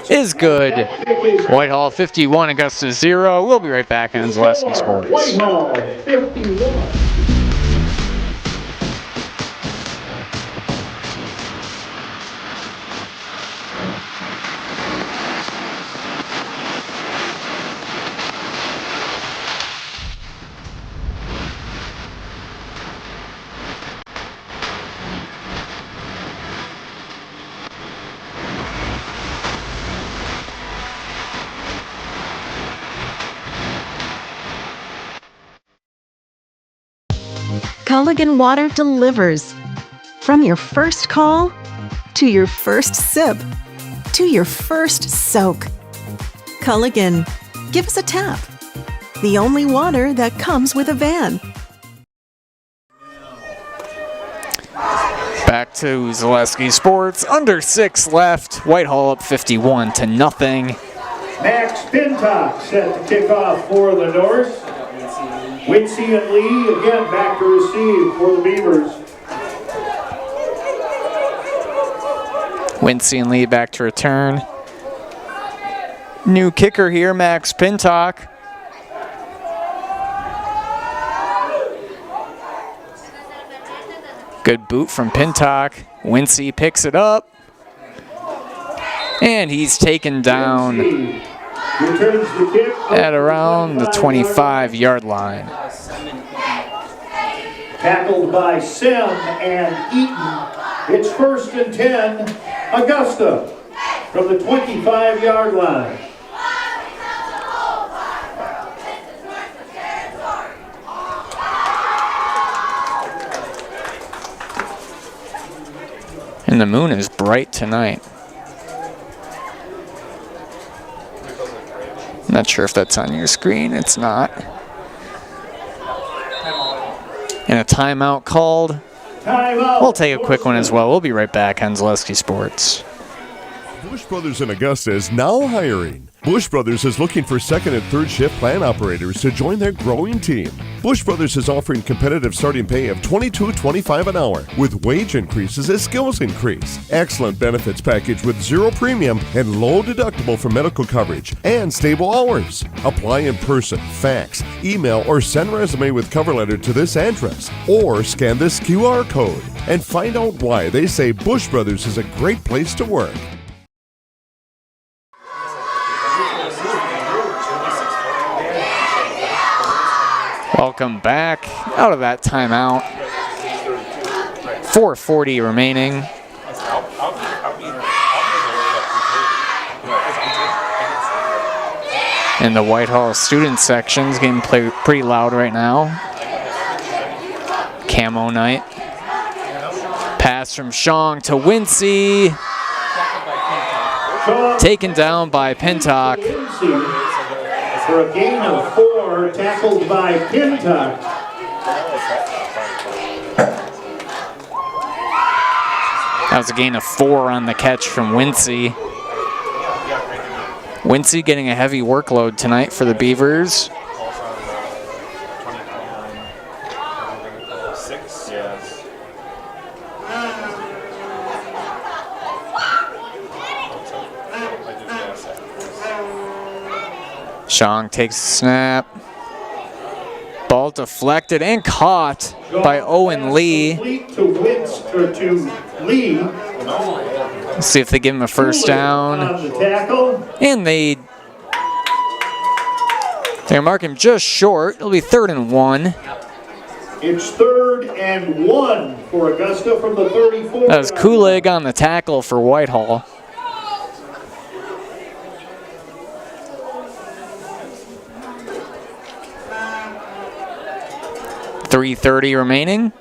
A: is good. Whitehall 51, Augusta 0. We'll be right back on Zaleski Sports.
B: Whitehall 51.
R: Culligan Water delivers. From your first call, to your first sip, to your first soak. Culligan, give us a tap. The only water that comes with a van.
A: Back to Zaleski Sports. Under 6 left. Whitehall up 51-0.
B: Max Pintock set to kick off for the Norse. Wincy and Lee again back to receive for the Beavers.
A: Wincy and Lee back to return. New kicker here, Max Pintock. Good boot from Pintock. Wincy picks it up. And he's taken down at around the 25-yard line.
B: Tackled by Sim and Eaton. It's 1st and 10, Augusta from the 25-yard line.
A: And the moon is bright tonight. I'm not sure if that's on your screen. It's not. And a timeout called. We'll take a quick one as well. We'll be right back on Zaleski Sports.
I: Bush Brothers in Augusta is now hiring. Bush Brothers is looking for 2nd and 3rd shift plant operators to join their growing team. Bush Brothers is offering competitive starting pay of $22.25 an hour with wage increases as skills increase. Excellent benefits package with 0 premium and low deductible for medical coverage and stable hours. Apply in person, fax, email, or send resume with cover letter to this address or scan this QR code and find out why they say Bush Brothers is a great place to work.
A: Welcome back out of that timeout. 4:40 remaining. And the Whitehall student section's getting pretty loud right now. Camo night. Pass from Shong to Wincy. Taken down by Pintock.
B: For a gain of 4, tackled by Pintock.
A: That was a gain of 4 on the catch from Wincy. Wincy getting a heavy workload tonight for the Beavers. Shong takes a snap. Ball deflected and caught by Owen Lee. Let's see if they give him a first down. And they're mark him just short. It'll be 3rd and 1.
B: It's 3rd and 1 for Augusta from the 34.
A: That was Kulig on the tackle for Whitehall. .330 remaining.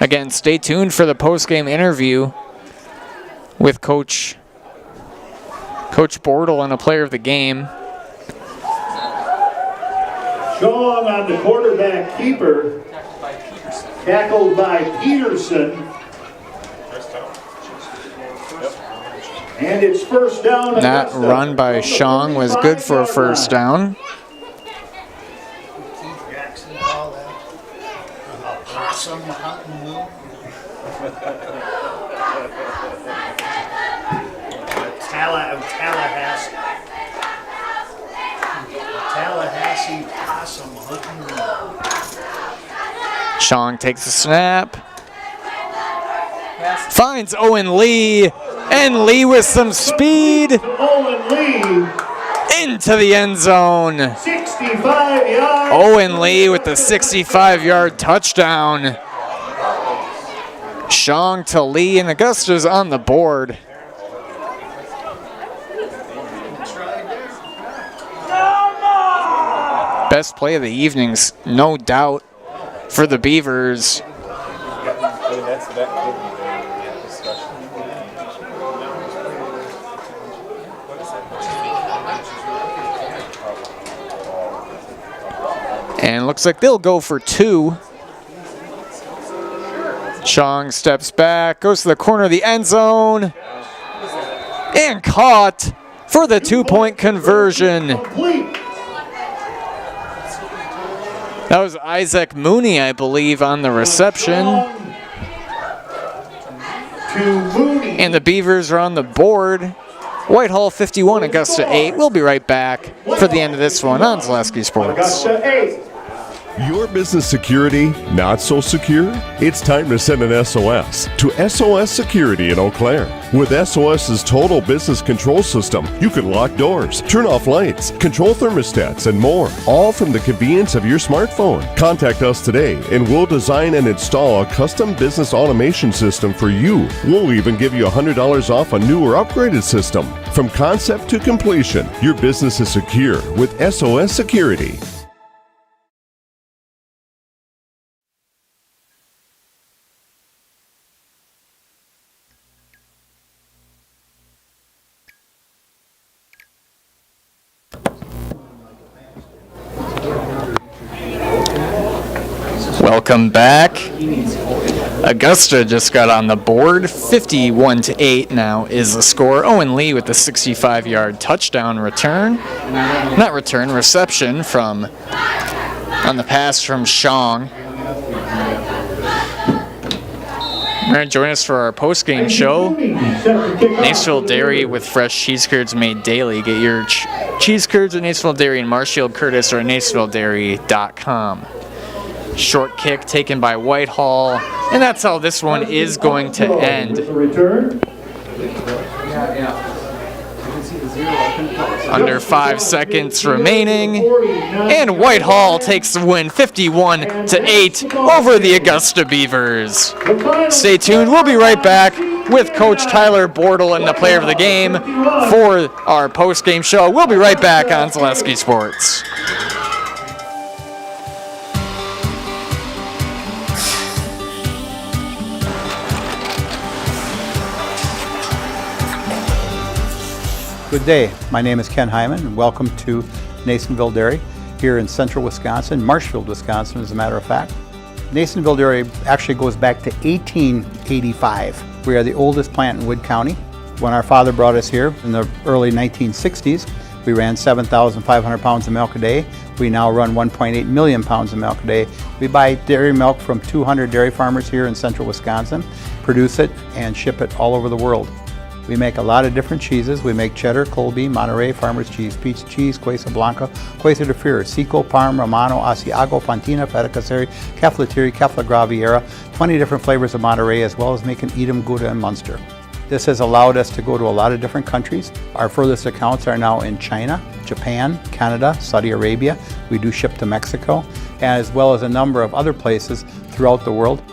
A: Again, stay tuned for the post-game interview with Coach Bortle and a player of the game.
B: Shong on the quarterback keeper. Tackled by Peterson. And it's first down.
A: That run by Shong was good for a first down.
O: Tallahassee possum hunting.
A: Shong takes a snap. Finds Owen Lee. And Lee with some speed.
B: Owen Lee.
A: Into the end zone.
B: 65 yards.
A: Owen Lee with the 65-yard touchdown. Shong to Lee, and Augusta's on the board. Best play of the evenings, no doubt, for the Beavers. And looks like they'll go for 2. Shong steps back, goes to the corner of the end zone, and caught for the 2-point conversion. That was Isaac Mooney, I believe, on the reception. And the Beavers are on the board. Whitehall 51, Augusta 8. We'll be right back for the end of this one on Zaleski Sports.
I: Your business security not so secure? It's time to send an SOS to SOS Security in Eau Claire. With SOS's total business control system, you can lock doors, turn off lights, control thermostats, and more, all from the convenience of your smartphone. Contact us today and we'll design and install a custom business automation system for you. We'll even give you $100 off a new or upgraded system. From concept to completion, your business is secure with SOS Security.
A: Welcome back. Augusta just got on the board. 51-8 now is the score. Owen Lee with the 65-yard touchdown reception on the pass from Shong. You're going to join us for our post-game show. Nacerville Dairy with fresh cheese curds made daily. Get your cheese curds at Nacerville Dairy in Marshfield, Curtis, or at nacervilledairy.com. Short kick taken by Whitehall, and that's how this one is going to end. Under 5 seconds remaining, and Whitehall takes the win 51-8 over the Augusta Beavers. Stay tuned, we'll be right back with Coach Tyler Bortle and the player of the game for our post-game show. We'll be right back on Zaleski Sports.
S: Good day. My name is Ken Hyman, and welcome to Nacerville Dairy here in central Wisconsin, Marshfield, Wisconsin, as a matter of fact. Nacerville Dairy actually goes back to 1885. We are the oldest plant in Wood County. When our father brought us here in the early 1960s, We ran 7,500 pounds of milk a day. We now run 1.8 million pounds of milk a day. We buy dairy milk from 200 dairy farmers here in central Wisconsin, produce it, and ship it all over the world. We make a lot of different cheeses. We make cheddar, Colby, Monterey, Farmer's Cheese, Pizza Cheese, Quesa Blanca, Quesa de Fury, Seco, Parm, Romano, Asiago, Fontina, Feta Caseri, Cafetieri, Cafla Graviera, 20 different flavors of Monterey, as well as making Edam, Gouda, and Munster. This has allowed us to go to a lot of different countries. Our furthest accounts are now in China, Japan, Canada, Saudi Arabia. We do ship to Mexico, as well as a number of other places throughout the world.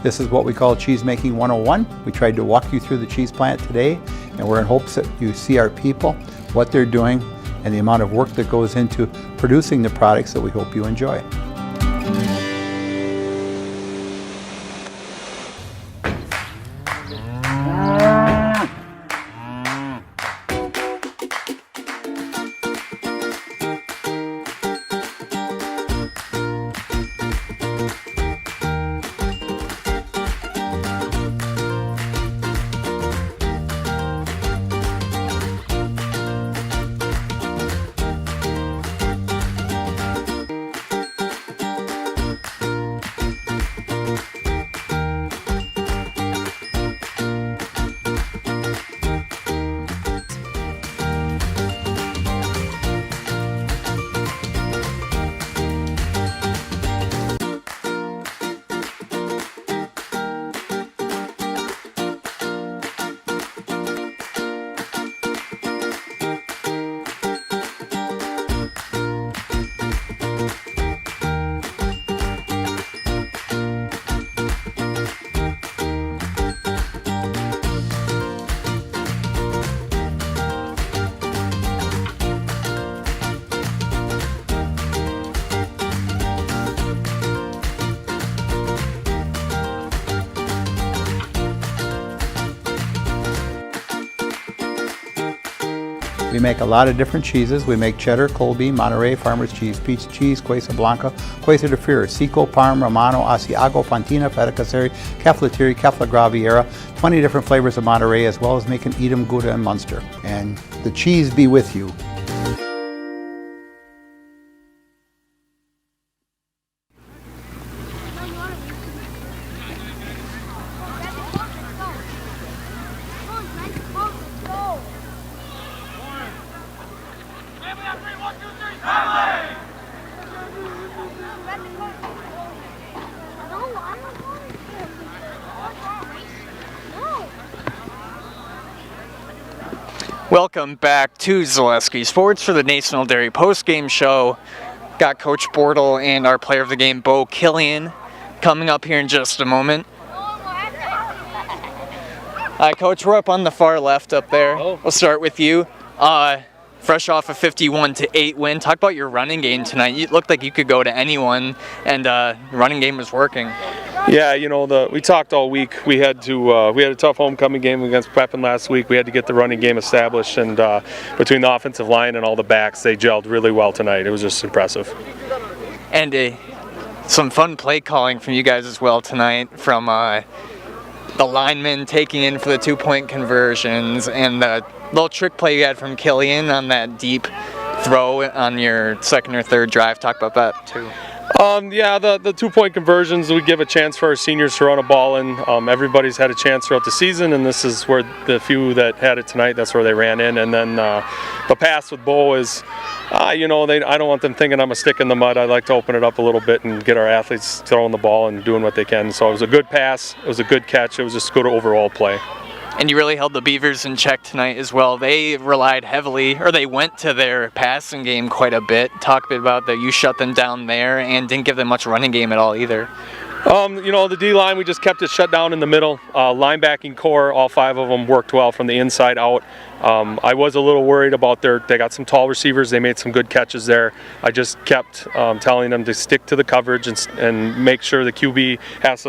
S: This is what we call Cheese Making 101. We tried to walk you through the cheese plant today, and we're in hopes that you see our people, what they're doing, and the amount of work that goes into producing the products that we hope you enjoy. We make a lot of different cheeses. We make cheddar, Colby, Monterey, Farmer's Cheese, Pizza Cheese, Quesa Blanca, Quesa de Fury, Seco, Parm, Romano, Asiago, Fontina, Feta Caseri, Cafetieri, Cafla Graviera, 20 different flavors of Monterey, as well as making Edam, Gouda, and Munster. And the cheese be with you.
A: Welcome back to Zaleski Sports for the National Dairy postgame show. Got Coach Bortle and our player of the game, Bo Killian, coming up here in just a moment. Hi, Coach. We're up on the far left up there. We'll start with you. Fresh off a 51-8 win. Talk about your running game tonight. You looked like you could go to anyone, and running game was working.
T: Yeah, you know, we talked all week. We had a tough homecoming game against Pepin last week. We had to get the running game established, and between the offensive line and all the backs, they gelled really well tonight. It was just impressive.
A: And some fun play calling from you guys as well tonight, from the linemen taking in for the 2-point conversions, and the little trick play you had from Killian on that deep throw on your second or third drive. Talk about that too.
T: Yeah, the 2-point conversions, we give a chance for our seniors to run a ball in. Everybody's had a chance throughout the season, and this is where the few that had it tonight, that's where they ran in. And then the pass with Bo is, you know, I don't want them thinking I'm a stick in the mud. I like to open it up a little bit and get our athletes throwing the ball and doing what they can. So it was a good pass, it was a good catch, it was just a good overall play.
A: And you really held the Beavers in check tonight as well. They relied heavily, or they went to their passing game quite a bit. Talk a bit about that. You shut them down there and didn't give them much running game at all either.
T: You know, the D-line, we just kept it shut down in the middle. Linebacking core, all 5 of them worked well from the inside out. I was a little worried about they got some tall receivers. They made some good catches there. I just kept telling them to stick to the coverage and make sure the QB has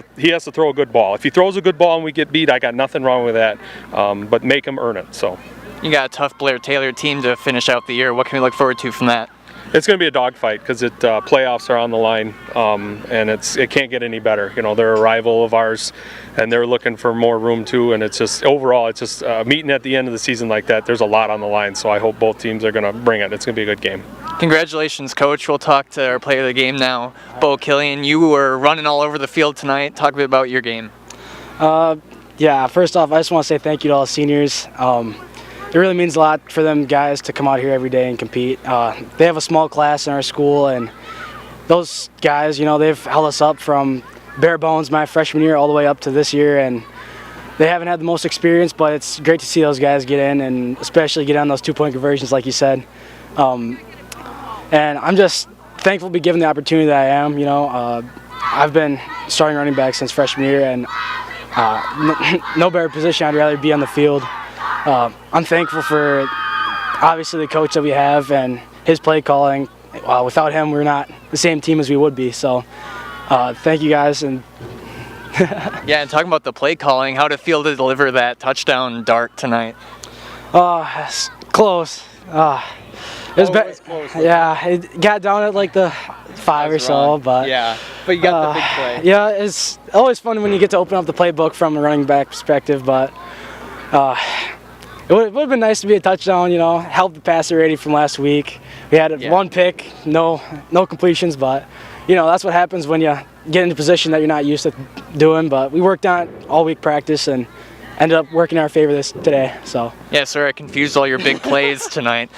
T: to throw a good ball. If he throws a good ball and we get beat, I got nothing wrong with that, but make him earn it. So.
A: You got a tough Blair Taylor team to finish out the year. What can we look forward to from that?
T: it's going to be a dogfight because playoffs are on the line, and it can't get any better. You know, they're a rival of ours, and they're looking for more room too. And it's just overall, it's just meeting at the end of the season like that. There's a lot on the line, so I hope both teams are going to bring it. It's going to be a good game.
A: Congratulations, Coach. We'll talk to our player of the game now, Bo Killian. You were running all over the field tonight. Talk a bit about your game.
H: Yeah, first off, I just want to say thank you to all the seniors. It really means a lot for them guys to come out here every day and compete. They have a small class in our school, and those guys, you know, they've held us up from bare bones my freshman year all the way up to this year, and they haven't had the most experience, but it's great to see those guys get in and especially get on those 2-point conversions like you said. And I'm just thankful to be given the opportunity that I am. You know, I've been starting running back since freshman year, and no better position I'd rather be on the field. I'm thankful for obviously the coach that we have and his play calling. Without him, we're not the same team as we would be. So thank you guys. And
A: yeah, and talking about the play calling, how did it feel to deliver that touchdown dart tonight?
H: It's close. It was close. Yeah, it got down at like the 5 or so, but
A: yeah, but you got the big play.
H: Yeah, it's always fun when you get to open up the playbook from a running back perspective, but it would have been nice to be a touchdown, you know, help the passer rating from last week. We had one pick, no completions, but, you know, that's what happens when you get into a position that you're not used to doing. But we worked on it all week practice and ended up working in our favor today. So.
A: Yeah, sorry I confused all your big plays tonight.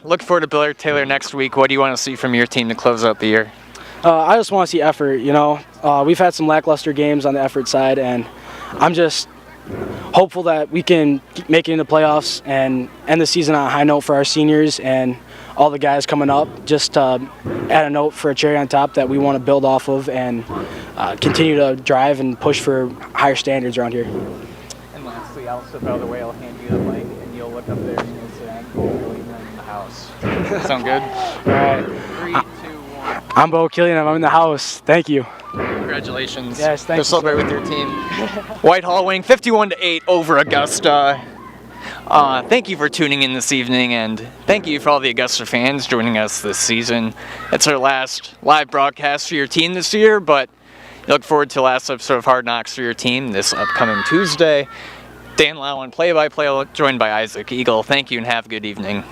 A: Look forward to Bill Taylor next week. What do you want to see from your team to close out the year?
H: I just want to see effort, you know. We've had some lackluster games on the effort side, and I'm just hopeful that we can make it into playoffs and end the season on a high note for our seniors and all the guys coming up. Just add a note for a cherry on top that we want to build off of and continue to drive and push for higher standards around here.
A: And lastly, I'll step out of the way. I'll hand you the mic, and you'll look up there and you'll say, "I'm Bo Killian in the house." Sound good?
H: All right.
A: 3, 2, 1.
H: I'm Bo Killian. I'm in the house. Thank you.
A: Congratulations.
H: Yes, thank you.
A: To celebrate with your team. Whitehall winning 51-8 over Augusta. Thank you for tuning in this evening, and thank you for all the Augusta fans joining us this season. It's our last live broadcast for your team this year, but look forward to the last episode of Hard Knocks for your team this upcoming Tuesday. Dan Lowen, play-by-play, joined by Isaac Eagle. Thank you and have a good evening.